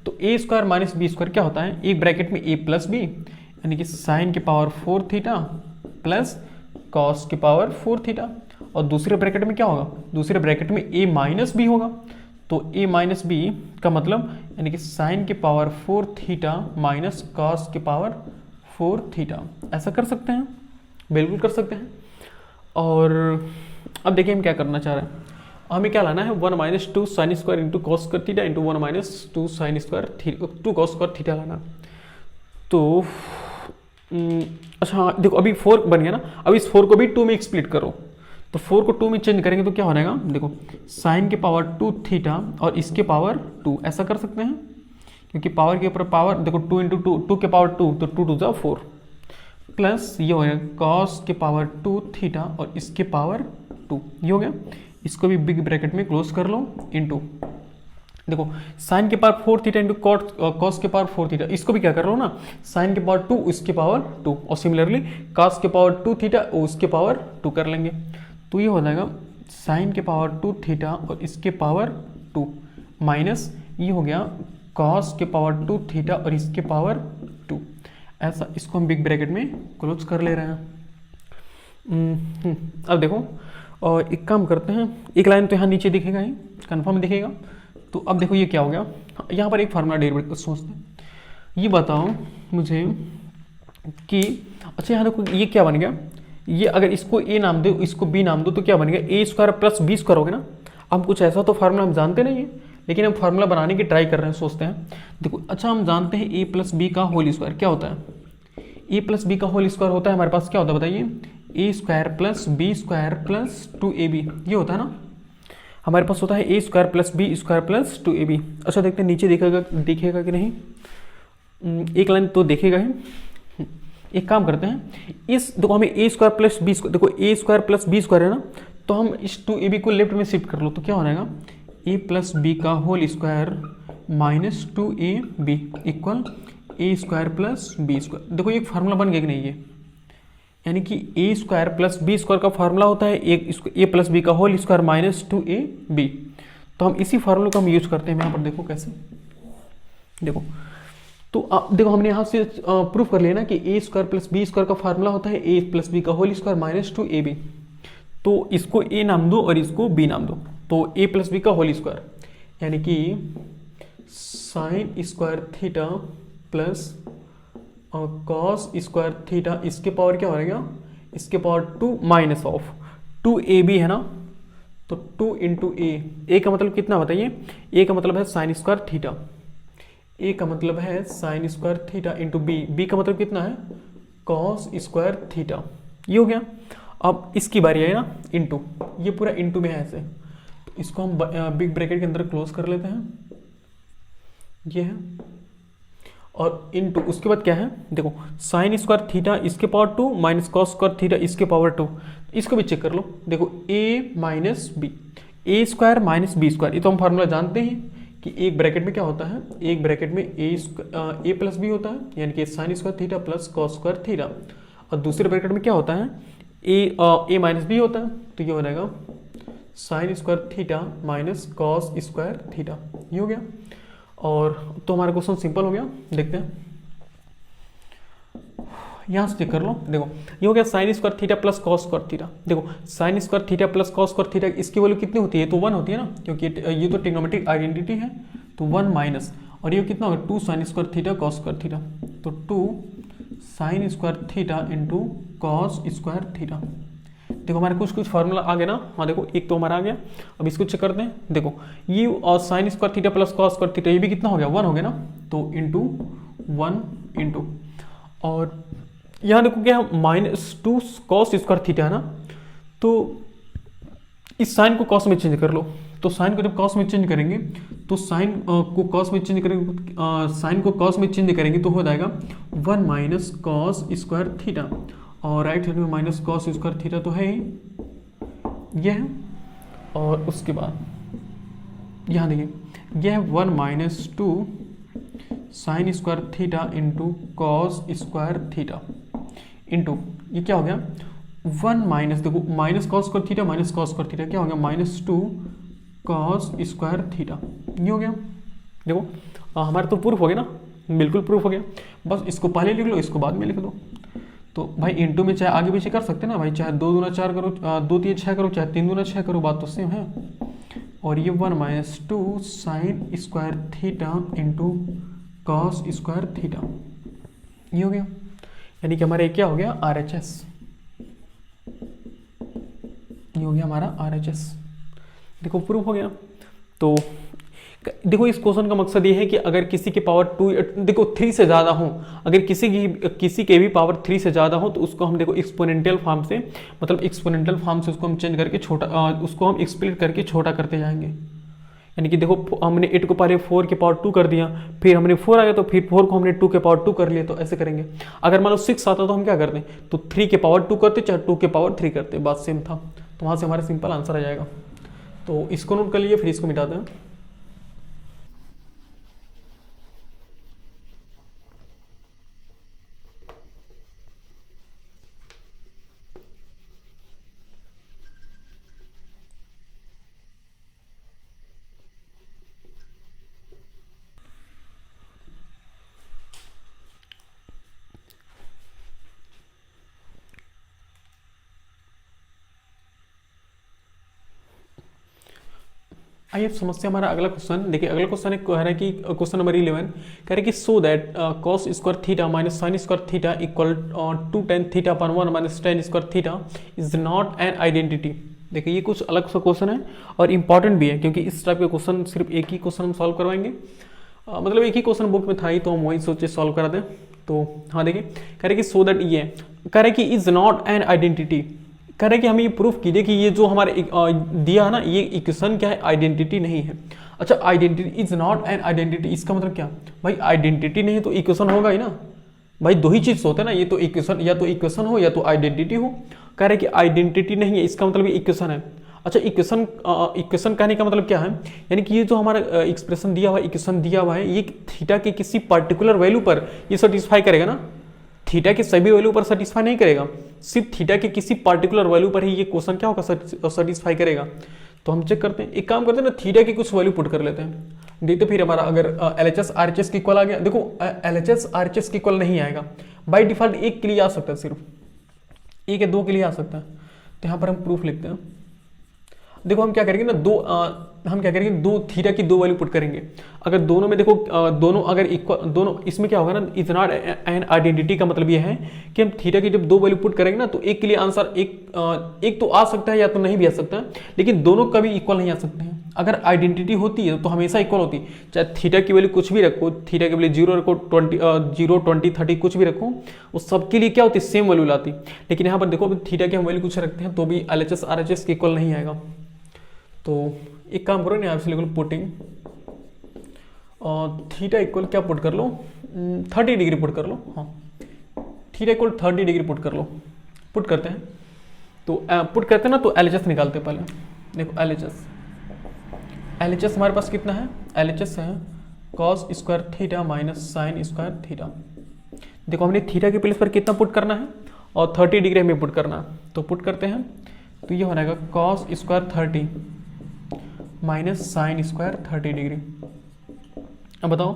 तो ए स्क्वायर माइनस बी स्क्वायर क्या होता है, एक ब्रैकेट में ए प्लस बी, यानी कि साइन के पावर 4 थीटा प्लस कॉस के पावर 4 थीटा। और दूसरे ब्रैकेट में क्या होगा, दूसरे ब्रैकेट में a माइनस बी होगा। तो a माइनस बी का मतलब यानी कि साइन के पावर 4 थीटा माइनस कॉस के पावर 4 थीटा। ऐसा कर सकते हैं, बिल्कुल कर सकते हैं। और अब देखिए हम क्या करना चाह रहे हैं, हमें क्या लाना है 1 minus 2 sine square into cos square theta into 1 minus 2 sine square 2 cos square theta लाना। तो अच्छा हाँ देखो अभी 4 बन गया ना, अब इस 4 को भी 2 में स्प्लिट करो। तो 4 को 2 में चेंज करेंगे तो क्या हो जाएगा, देखो साइन के पावर 2 थीटा और इसके पावर 2। ऐसा कर सकते हैं क्योंकि पावर के ऊपर पावर, देखो 2 इंटू 2 के पावर 2 तो 2 2 4 प्लस ये हो गया कॉस के पावर 2 थीटा और इसके पावर 2, ये हो गया। इसको भी बिग ब्रैकेट में क्लोज कर लो इंटू, देखो साइन के पावर 4 थीटा इंटू कॉस के पावर 4 थीटा, इसको भी क्या कर लो ना साइन के पावर 2 उसके पावर 2 और सिमिलरली कॉस के पावर 2 थीटा उसके पावर 2 कर लेंगे। तो ये हो जाएगा साइन के पावर 2 थीटा और इसके पावर 2 माइनस ये हो गया कॉस के पावर 2 थीटा और इसके पावर 2। ऐसा इसको हम बिग ब्रैकेट में क्लोज कर ले रहे हैं। अब देखो और एक काम करते हैं, एक लाइन तो यहाँ नीचे दिखेगा ही, कन्फर्म दिखेगा। तो अब देखो ये क्या हो गया, यहाँ पर एक फार्मूला डेरिवेटिव सोचते हैं। ये बताओ मुझे कि अच्छा यहाँ देखो ये क्या बन गया, ये अगर इसको a नाम दो इसको b नाम दो तो क्या बन गया a square plus b square हो गया ना। हम कुछ ऐसा तो फार्मूला हम जानते नहीं है, लेकिन हम फार्मूला बनाने की ट्राई कर रहे हैं, सोचते हैं। देखो अच्छा हम जानते हैं a प्लस बी का होल स्क्वायर क्या होता है, a प्लस बी का होल स्क्वायर होता है हमारे पास क्या होता है बताइए, a square plus B square plus 2ab, ये होता है ना हमारे पास होता है a square plus B square plus 2ab। अच्छा देखते हैं नीचे दिखेगा कि नहीं, एक लाइन तो देखेगा ही। एक काम करते हैं, इस देखो हमें a square plus B square, देखो a square plus B square है ना, तो हम इस 2ab को लेफ्ट में शिफ्ट कर लो तो क्या हो जाएगा a प्लस बी का whole square minus 2ab equal a square plus B square. देखो ये फार्मूला बन गया कि नहीं, ये यानी कि a square plus B square का फार्मूला होता है a प्लस बी का होल स्क्वायर माइनस 2ab। तो हम इसी फार्मूले को हम यूज करते हैं यहाँ पर, देखो कैसे, देखो तो देखो हमने यहाँ से प्रूफ कर लिया ना कि a square plus B square का फार्मूला होता है a प्लस बी का होल स्क्वायर माइनस 2ab। तो इसको a नाम दो और इसको b नाम दो, तो a प्लस बी का होल स्क्वायर यानी कि sine square theta plus cos square theta, इसके पावर क्या हो रहेगा, इसके पावर 2 माइनस ऑफ 2ab है ना, तो 2 इंटू a का मतलब कितना बताइए, a का मतलब है साइन स्क्वायर थीटा, a का मतलब है sine square theta into b का मतलब कितना है कॉस स्क्वायर थीटा, ये हो गया। अब इसकी बारी है ना इंटू, ये पूरा इंटू में है ऐसे, तो इसको हम बिग ब्रैकेट के अंदर क्लोज कर लेते हैं, ये है। और इंटू उसके बाद क्या है, देखो साइन स्क्वायर थीटा इसके power 2 minus cos square theta इसके पावर 2, इसको भी चेक कर लो। देखो a minus B, A square minus B square, ये तो हम फार्मूला जानते हैं कि एक ब्रैकेट में क्या होता है, एक ब्रैकेट में a प्लस बी होता है यानी कि sine square theta plus cos square theta, और दूसरे ब्रैकेट में क्या होता है a माइनस बी होता है, तो ये हो जाएगा sine square theta minus cos square theta, ये हो गया। और तो हमारा क्वेश्चन सिंपल हो गया, देखते हैं यहाँ से चेक कर लो। देखो ये हो गया sine square theta plus cos square theta, देखो sine square theta plus cos square theta इसकी वैल्यू कितनी होती है, तो 1 होती है ना, क्योंकि ये तो ट्रिग्नोमेट्रिक आइडेंटिटी है, तो 1 माइनस और ये कितना होगा 2 sign square theta cos square theta, तो 2 sign square theta into cos square theta. देखो हमारे कुछ फार्मूला आ गया ना, हाँ देखो एक तो हमारा आ गया। अब इसको चेक करते हैं, देखो ये और sign square theta plus cos square theta ये भी कितना हो गया 1 हो गया ना, तो इंटू 1 इंटू, और यहाँ देखो क्या माइनस 2 कॉस स्क्वायर थीटा है ना, तो इस साइन को कॉस में चेंज कर लो, तो साइन को जब कॉस में चेंज करेंगे तो साइन को कॉस में चेंज करेंगे, साइन को कॉस में चेंज करेंगे तो हो जाएगा 1 माइनस कॉस स्क्वायर थीटा, और राइट हैंड में माइनस कॉस स्क्वायर थीटा तो है ही, यह है। और उसके बाद यहाँ देखिए यह 1 minus 2 sign square theta into cos square theta into ये क्या हो गया 1 माइनस, देखो minus cos square theta minus cos square theta क्या हो गया माइनस 2 कॉस स्क्वायर थीटा, ये हो गया। देखो हमारा तो प्रूफ हो गया ना, बिल्कुल प्रूफ हो गया, बस इसको पहले लिख लो इसको बाद में लिख दो। तो भाई इंटू में चाहे आगे पीछे कर सकते हैं ना भाई, चाहे 2 दूना 4 करो, 2 3 6 करो, चाहे 3 दूना 6 करो, बात तो सेम है। और ये 1 minus 2 sign square theta into cos square theta, ये हो गया। यानी कि हमारा क्या हो गया, RHS, ये हो गया हमारा RHS। देखो प्रूफ हो गया। तो देखो इस क्वेश्चन का मकसद ये है कि अगर किसी के पावर 2, देखो 3 से ज़्यादा हो, अगर किसी के भी पावर 3 से ज़्यादा हो तो उसको हम देखो एक्सपोनेंशियल फॉर्म से, मतलब एक्सपोनेंशियल फॉर्म से उसको हम चेंज करके छोटा, उसको हम स्प्लिट करके छोटा करते जाएंगे। यानी कि देखो हमने 8 को पहले 4 के पावर 2 कर दिया, फिर हमने 4 आ गया तो फिर 4 को हमने 2 के पावर 2 कर लिया, तो ऐसे करेंगे। अगर मान लो 6 आता तो हम क्या करते, तो 3 के पावर 2 करते, चाहे 2 के पावर 3 करते, बात सेम था। तो वहाँ से हमारा सिंपल आंसर आ जाएगा। तो इसको नोट कर लीजिए, फिर इसको मिटा दें। आइए समस्या हमारा अगला क्वेश्चन देखिए। अगला क्वेश्चन कह रहा है कि क्वेश्चन नंबर 11 कह रहे हैं कि so that cos square theta minus sine square theta equal to tan theta upon 1 minus tan square theta is not an identity. देखिए ये कुछ अलग सा क्वेश्चन है और इंपॉर्टेंट भी है, क्योंकि इस टाइप के क्वेश्चन सिर्फ एक ही क्वेश्चन हम सॉल्व करवाएंगे। मतलब एक ही क्वेश्चन बुक में था ही, तो हम वही सोचे सॉल्व करा दें। तो हाँ देखिए कह रहे कि सो दैट, ये कह रहे कि इज नॉट एन आइडेंटिटी, कह रहे कि हमें ये प्रूफ कीजिए कि ये जो हमारे दिया है ना, ये इक्वेशन क्या है, आइडेंटिटी नहीं है। अच्छा, identity is not an identity, इसका मतलब क्या भाई, आइडेंटिटी नहीं है तो इक्वेशन होगा ही ना भाई, दो ही चीज होते हैं ना, ये तो इक्वेशन, या तो इक्वेशन हो या तो आइडेंटिटी हो। कह रहे कि आइडेंटिटी नहीं है, इसका मतलब इक्वेशन है। अच्छा, इक्वेशन कहने का मतलब क्या है, यानी कि ये जो हमारा एक्सप्रेशन दिया हुआ है, इक्वेशन दिया हुआ है, ये थीटा के किसी पर्टिकुलर वैल्यू पर ये सेटिस्फाई करेगा ना, थीटा के सभी वैल्यू पर सेटिस्फाई नहीं करेगा, सिर्फ थीटा के किसी पर्टिकुलर वैल्यू पर ही ये क्वेश्चन क्या होगा, सेटिस्फाई करेगा। तो हम चेक करते हैं, एक काम करते हैं ना, थीटा की कुछ वैल्यू पुट कर लेते हैं, देखते फिर हमारा अगर LHS RHS की इक्वल आ गया। देखो LHS RHS की इक्वल नहीं आएगा बाई डिफॉल्ट, एक के लिए आ सकता है, सिर्फ एक या दो के लिए आ सकता है। तो यहाँ पर हम प्रूफ लिखते हैं। देखो हम क्या करेंगे ना, हम क्या करेंगे, दो थीटा की दो वैल्यू पुट करेंगे। अगर दोनों में देखो दोनों अगर इक्वल, दोनों इसमें क्या होगा ना, इज नॉट एन आइडेंटिटी का मतलब ये है कि हम थीटा की जब दो वैल्यू पुट करेंगे ना, तो एक के लिए आंसर एक तो आ सकता है या तो नहीं भी आ सकता है, लेकिन दोनों कभी इक्वल नहीं आ सकते हैं। अगर आइडेंटिटी होती है तो हमेशा इक्वल होती है, चाहे थीटा की वैल्यू कुछ भी रखो, थीटा की वैल्यू 0 रखो, 20, 30 कुछ भी रखो, उस सबके लिए क्या होती है, सेम वैल्यू लाती। लेकिन यहाँ पर देखो थीटा की हम वैल्यू कुछ रखते हैं तो भी LHS RHS के इक्वल नहीं आएगा। तो एक काम करो ना, यहाँ से पुटिंग थीटा इक्वल क्या पुट कर लो, 30 डिग्री पुट कर लो। हाँ, थीटा इक्वल 30 डिग्री पुट कर लो, पुट करते हैं। तो पुट करते हैं ना, तो LHS निकालते हैं पहले। देखो LHS हमारे पास कितना है, LHS है cos square theta minus sine square theta. देखो हमने थीटा के प्लेस पर कितना पुट करना है और 30 डिग्री हमें पुट करना है, तो पुट करते हैं। तो ये हो जाएगा cos square 30 minus sine square 30 degree. अब बताओ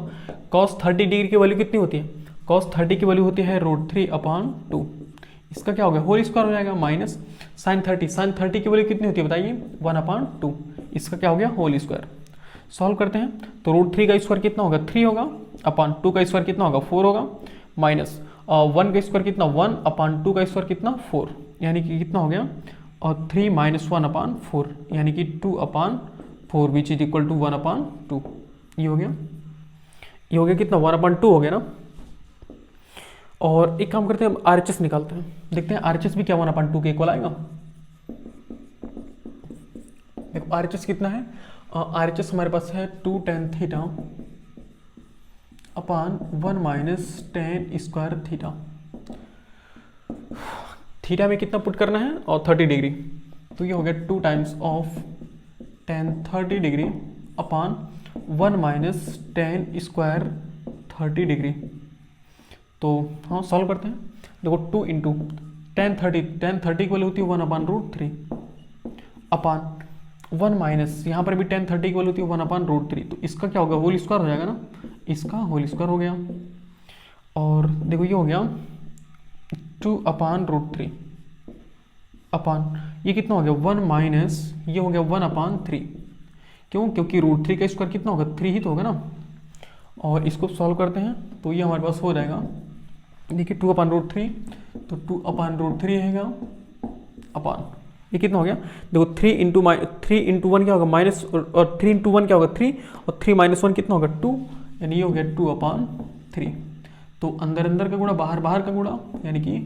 कॉस 30 डिग्री की वैल्यू कितनी होती है, कॉस 30 की वैल्यू होती है √3/2। इसका क्या हो गया, होल स्क्वायर हो जाएगा, माइनस साइन 30 की वैल्यू कितनी होती है बताइए, 1/2। इसका क्या हो गया, होल स्क्वायर। सॉल्व करते हैं तो √3 का स्क्वायर कितना होगा, 3 होगा, अपॉन 2 का स्क्वायर कितना होगा, 4 होगा, माइनस 1 का स्क्वायर कितना, 1/2 का स्क्वायर कितना, 4, यानी कि कितना हो गया, और 3 - 1/4 यानी कि 2/4 विच इज इक्वल टू 1/2। ये हो गया कितना, 1/2 हो गया ना। और एक काम करते हैं, हम RHS निकालते हैं, देखते हैं RHS भी क्या 1/2 के इक्वल आएगा। देखो RHS कितना है, RHS हमारे पास है 2 tan theta upon 1 minus tan square theta. Theta में कितना पुट करना है और 30 डिग्री, तो ये हो गया 2 times of tan 30 degree upon 1 minus tan square 30 degree. तो हाँ सॉल्व करते हैं। देखो 2 इंटू tan 30 की वैल्यू होती है 1/√3 अपॉन 1 माइनस, यहाँ पर भी tan 30 की वैल्यू होती है 1/√3, तो इसका क्या होगा, होल स्क्वायर हो जाएगा ना, इसका होल स्क्वायर हो गया। और देखो ये हो गया 2/√3 अपान ये कितना हो गया 1 माइनस ये हो गया 1/3। क्यों? क्योंकि √3 का स्क्वायर कितना होगा 3 ही तो होगा ना। और इसको सॉल्व करते हैं तो ये हमारे पास हो जाएगा, देखिए 2/√3 तो 2/√3 रहेगा अपान ये कितना हो गया, देखो 3 × 1 क्या होगा माइनस, और 3 × 1 क्या होगा 3, और 3 - 1 कितना होगा 2, यानी ये हो गया 2/3। तो अंदर अंदर का गुणा बाहर बाहर का गुणा, यानी कि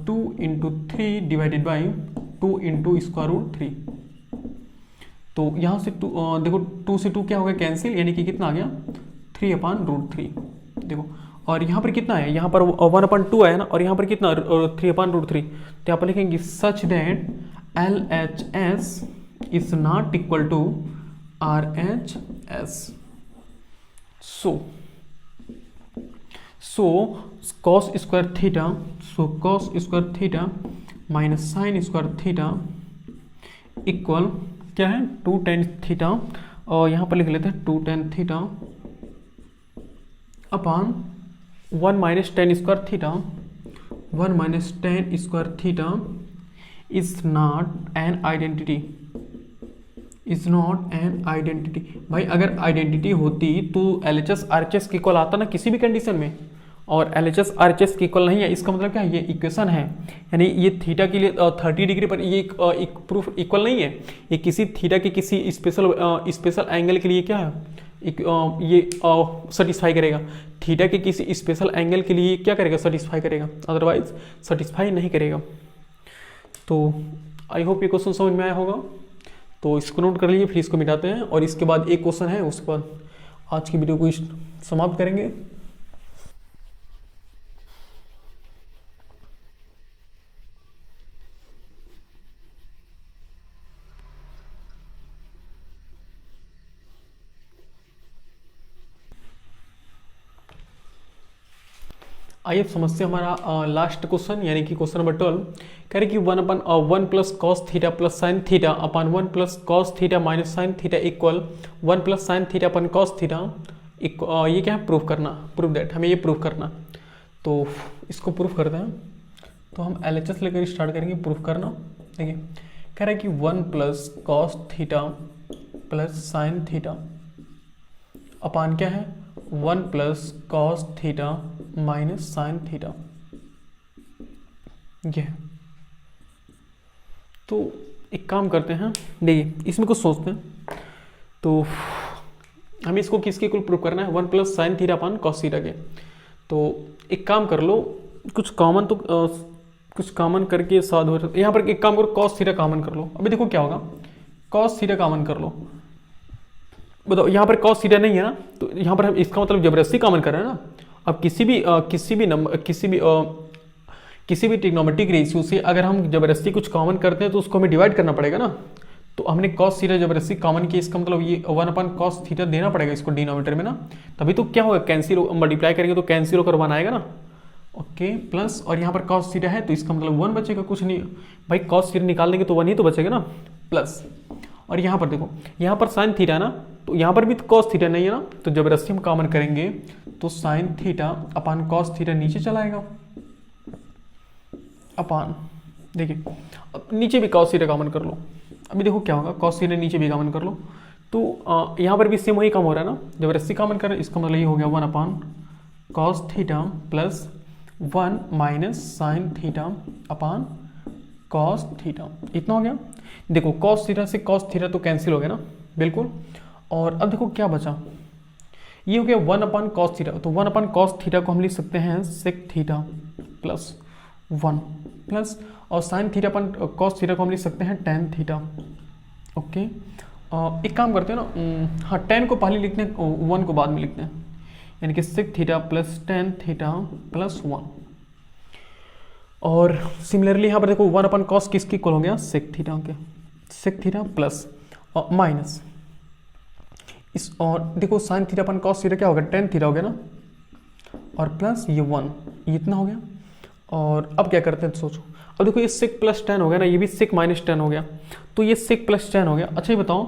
2 × 3 डिवाइडेड बाई 2 × √3। तो यहाँ से देखो 2 से 2 क्या हो गया कैंसिल, यानी कि कितना आ गया 3/√3। देखो और यहाँ पर कितना है, यहाँ पर 1/2 आया ना, और यहाँ पर कितना 3/√3। तो यहाँ पर लिखेंगे such that LHS is not equal to RHS। So cos square theta minus sine square theta equal क्या है 2 tan थीटा, और यहाँ पर लिख लेते हैं 2 tan theta upon 1 minus tan square theta. 1 minus tan square theta is not an identity, is not an identity. भाई अगर आइडेंटिटी होती तो LHS RHS के इक्वल आता ना किसी भी कंडीशन में, और LHS RHS के इक्वल नहीं है, इसका मतलब क्या है, ये इक्वेशन है, यानी ये थीटा के लिए 30 डिग्री पर ये एक प्रूफ इक्वल नहीं है, ये किसी थीटा के किसी स्पेशल एंगल के लिए क्या है ये सेटिस्फाई करेगा, थीटा के किसी स्पेशल एंगल के लिए क्या करेगा सेटिस्फाई करेगा, अदरवाइज सेटिस्फाई नहीं करेगा। तो आई होप ये क्वेश्चन समझ में आया होगा। तो इसको नोट कर लीजिए, फिर इसको मिटाते हैं, और इसके बाद एक क्वेश्चन है, उसके बाद आज की वीडियो को समाप्त करेंगे। आइए समस्या हमारा लास्ट क्वेश्चन, यानी कि क्वेश्चन नंबर 12 कह रहे कि 1/1 plus cos theta plus sine theta upon 1 plus cos theta minus sine theta equal 1 plus sine theta upon cos theta. ये क्या है प्रूफ करना, प्रूफ दैट, हमें ये प्रूफ करना। तो इसको प्रूफ करते हैं, तो हम LHS लेकर स्टार्ट करेंगे प्रूफ करना। देखिए कह रहे कि 1 plus cos theta plus sine theta अपान क्या है 1 plus cos theta minus sine theta, ये। तो एक काम करते हैं, देखिए इसमें कुछ सोचते हैं। तो हमें इसको किसके इक्वल प्रूफ करना है 1 प्लस साइन थीटा अपान कॉस थीटा के। तो एक काम कर लो, कुछ कॉमन करके साथ हो, यहाँ पर एक काम करो कॉस थीटा कॉमन कर लो। अभी देखो क्या होगा, कॉस थीटा कॉमन कर लो, बताओ यहाँ पर कॉस थीटा नहीं है ना, तो यहाँ पर हम इसका मतलब जबरदस्ती कॉमन कर रहे हैं ना। अब किसी भी ट्रिग्नोमेट्रिक रेशियो से अगर हम जबरदस्ती कुछ कॉमन करते हैं तो उसको हमें डिवाइड करना पड़ेगा ना। तो हमने कॉस थीटा जबरदस्ती कॉमन किया, इसका मतलब ये 1/cos थीटा देना पड़ेगा इसको डिनोमिनेटर में ना, तभी तो क्या होगा कैंसिल, मल्टीप्लाई करेंगे तो कैंसिल होकर 1 आएगा ना। ओके प्लस, और यहाँ पर कॉस थीटा है तो इसका मतलब 1 बचेगा, कुछ नहीं भाई, कॉस थीटा निकाल देंगे तो 1 ही तो बचेगा ना, प्लस। और यहाँ पर देखो यहाँ पर साइन थीटा ना, तो यहाँ पर भी तो कॉस थीटा नहीं है ना, तो जबरदस्ती हम कॉमन करेंगे तो साइन थीटा अपान कॉस थीटा नीचे चला आएगा अपान, देखिए नीचे भी कॉस थीटा कॉमन कर लो। अभी देखो क्या होगा, कॉस थीटा नीचे भी कॉमन कर लो, तो यहाँ पर भी सेम वही काम हो रहा है ना, जबरदस्ती कॉमन कर रहे हैं, इसका मतलब ये हो गया 1/cos theta plus 1 minus sine theta अपान कॉस थीटा, इतना हो गया। देखो कॉस थीटा से कॉस थीटा तो कैंसिल हो गया ना, बिल्कुल। और अब देखो क्या बचा, ये हो गया 1/cos थीटा, तो 1/cos थीटा को हम लिख सकते हैं sec थीटा प्लस 1 प्लस, और साइन थीटा अपन cos थीटा को हम लिख सकते हैं tan थीटा। ओके एक काम करते हैं ना, हाँ tan को पहले लिखते हैं 1 को बाद में लिखते हैं, यानी कि sec theta plus tan theta plus 1। और सिमिलरली यहाँ पर देखो 1/cos किसकी इक्वल हो गया sec थीटा के, sec थीटा प्लस माइनस इस, और देखो sign theta upon cos theta क्या हो गया tan थीटा हो गया ना, और प्लस ये 1, ये इतना हो गया। और अब क्या करते हैं सोचो, अब देखो ये sec प्लस tan हो गया ना, ये भी sec माइनस tan हो गया, तो ये sec प्लस tan हो गया। अच्छा ये बताओ,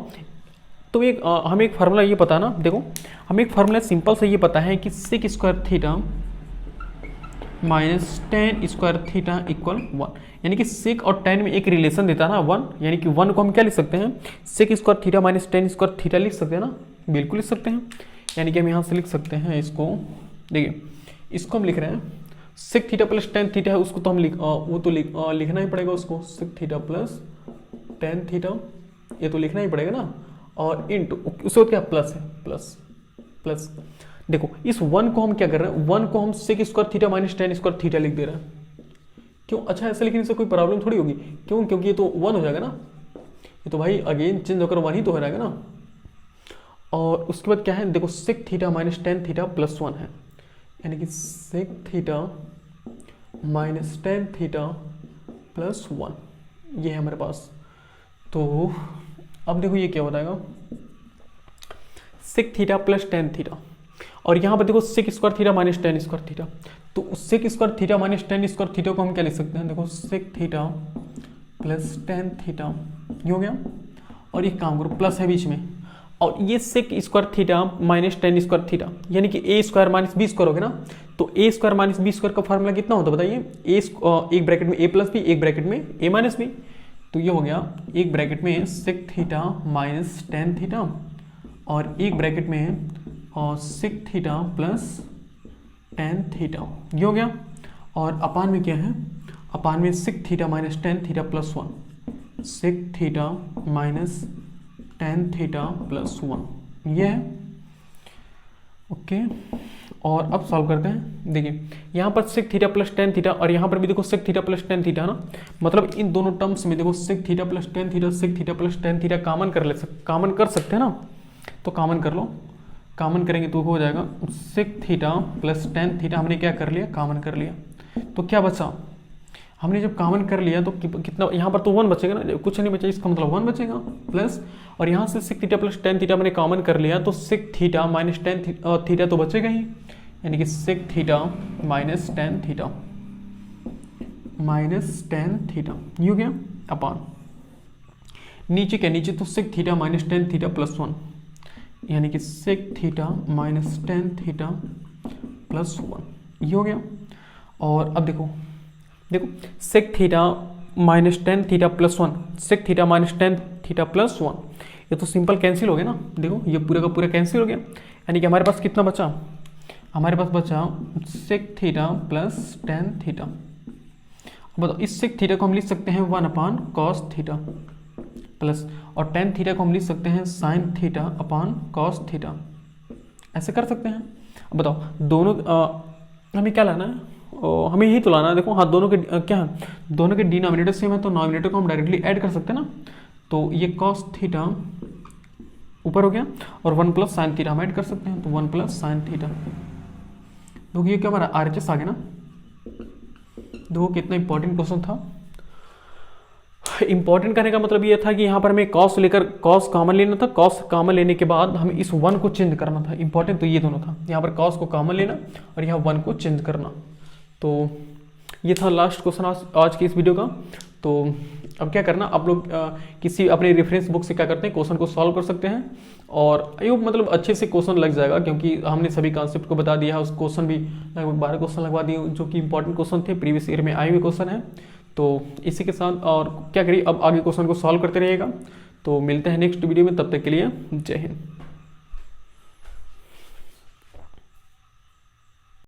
तो एक हमें एक फार्मूला ये पता ना, देखो हमें एक फार्मूला सिंपल से ये पता है कि sec square theta minus tan square theta equal 1। यानी कि सेक और टेन में एक रिलेशन देता है ना 1, यानी कि 1 को हम क्या लिख सकते हैं, sec square theta minus tan square theta लिख सकते हैं ना, बिल्कुल लिख सकते हैं। यानी कि हम यहाँ से लिख सकते हैं इसको, देखिए इसको हम लिख रहे हैं sec theta plus tan theta है, उसको तो हम लिखना ही पड़ेगा उसको, sec theta plus tan theta, ये तो लिखना ही पड़ेगा ना, और इंटू उसके बाद क्या प्लस है, प्लस देखो इस 1 को हम क्या कर रहे हैं, 1 को हम sec square theta minus tan square theta लिख दे रहे हैं। क्यों, अच्छा ऐसे लिखने से कोई प्रॉब्लम थोड़ी होगी, क्यों, क्योंकि ये तो 1 हो जाएगा ना, ये तो भाई अगेन चेंज होकर 1 ही तो हो जाएगा ना। और उसके बाद क्या है, देखो sec theta minus tan theta plus 1 है, यानी कि sec theta minus tan theta plus 1, ये है हमारे पास। तो अब देखो ये क्या हो जाएगा, sec theta plus tan theta, और यहाँ पर देखो sec square theta minus tan square theta, तो sec square theta minus tan square theta को हम क्या लिख सकते हैं, देखो sec theta plus tan theta, ये हो गया। और एक काम करो, प्लस है बीच में, और ये sec square theta minus tan square theta, यानी कि A square minus B square हो गया ना। तो ए स्क्वायर माइनस बी स्क्वायर का फॉर्मूला कितना होता है बताइए, एक ब्रैकेट में ए प्लस बी, एक ब्रैकेट में ए माइनस बी, तो ये हो गया एक ब्रैकेट में sec theta minus tan theta, और एक ब्रैकेट में sec theta plus tan theta, ये हो गया। और अपान में क्या है, अपान में sec theta minus tan theta plus 1, sec theta minus tan theta plus 1, ये है। ओके, और अब सॉल्व करते हैं। देखिए यहाँ पर sec theta plus tan theta, और यहाँ पर भी देखो sec theta plus tan theta ना, मतलब इन दोनों टर्म्स में देखो sec theta plus tan theta, sec theta plus tan theta common कर सकते हैं ना, तो कॉमन कर लो, कॉमन करेंगे तो हो जाएगा sec theta plus tan theta, हमने क्या कर लिया, कॉमन कर लिया, तो क्या बचा, हमने जब कॉमन कर लिया तो कितना, यहाँ पर तो 1 बचेगा ना, कुछ नहीं बचा, इसका मतलब 1 बचेगा प्लस, और यहाँ से sec theta plus tan theta मैंने कॉमन कर लिया, तो sec theta minus tan theta तो बचेगा ही, यानी कि sec theta minus tan theta ये हो गया। अपान नीचे क्या, नीचे तो sec theta minus tan theta plus 1, यानी कि sec theta minus tan theta plus 1, ये हो गया। और अब देखो sec theta minus tan theta plus 1, sec theta minus tan theta plus 1, ये तो सिंपल कैंसिल हो गया ना, देखो ये पूरा का पूरा कैंसिल हो गया, यानी कि हमारे पास कितना बचा, हमारे पास बचा sec theta plus tan theta. बताओ इस सेक थीटा को हम लिख सकते हैं 1 अपान कॉस थीटा प्लस, और टेन थीटा को हम लिख सकते हैं साइन थीटा अपान कॉस थीटा, ऐसे कर सकते हैं। अब बताओ दोनों हमें क्या लाना है, हमें यही तो लाना है। देखो हाँ दोनों के क्या है, दोनों के डिनोमिनेटर सेम है, तो नॉमिनेटर को हम डायरेक्टली ऐड कर सकते हैं ना, तो ये कॉस थीटा ऊपर हो गया, और 1 प्लस साइन थीटा हम ऐड कर सकते हैं, तो 1 प्लस साइन थीटा। देखो ये क्या हमारा RHS आ गया ना, देखो कितना इंपॉर्टेंट क्वेश्चन था। इंपॉर्टेंट करने का मतलब ये था कि यहाँ पर हमें कॉस लेकर कॉस कॉमन लेना था, कॉस कॉमन लेने के बाद हमें इस 1 को चेंज करना था। इंपॉर्टेंट तो ये दोनों था, यहाँ पर कॉस को कॉमन लेना और यहाँ 1 को चेंज करना। तो ये था लास्ट क्वेश्चन आज की इस वीडियो का। तो अब क्या करना, आप लोग किसी अपने रेफरेंस बुक से क्या करते हैं, क्वेश्चन को सॉल्व कर सकते हैं, और आई होप मतलब अच्छे से क्वेश्चन लग जाएगा, क्योंकि हमने सभी कॉन्सेप्ट को बता दिया है। उस क्वेश्चन भी लगभग 12 क्वेश्चन लगवा दिए जो कि इंपॉर्टेंट क्वेश्चन थे, प्रीवियस ईयर में आए हुए क्वेश्चन है। तो इसी के साथ और क्या करिए, अब आगे क्वेश्चन को सॉल्व करते रहिएगा। तो मिलते हैं नेक्स्ट वीडियो में, तब तक के लिए जय हिंद।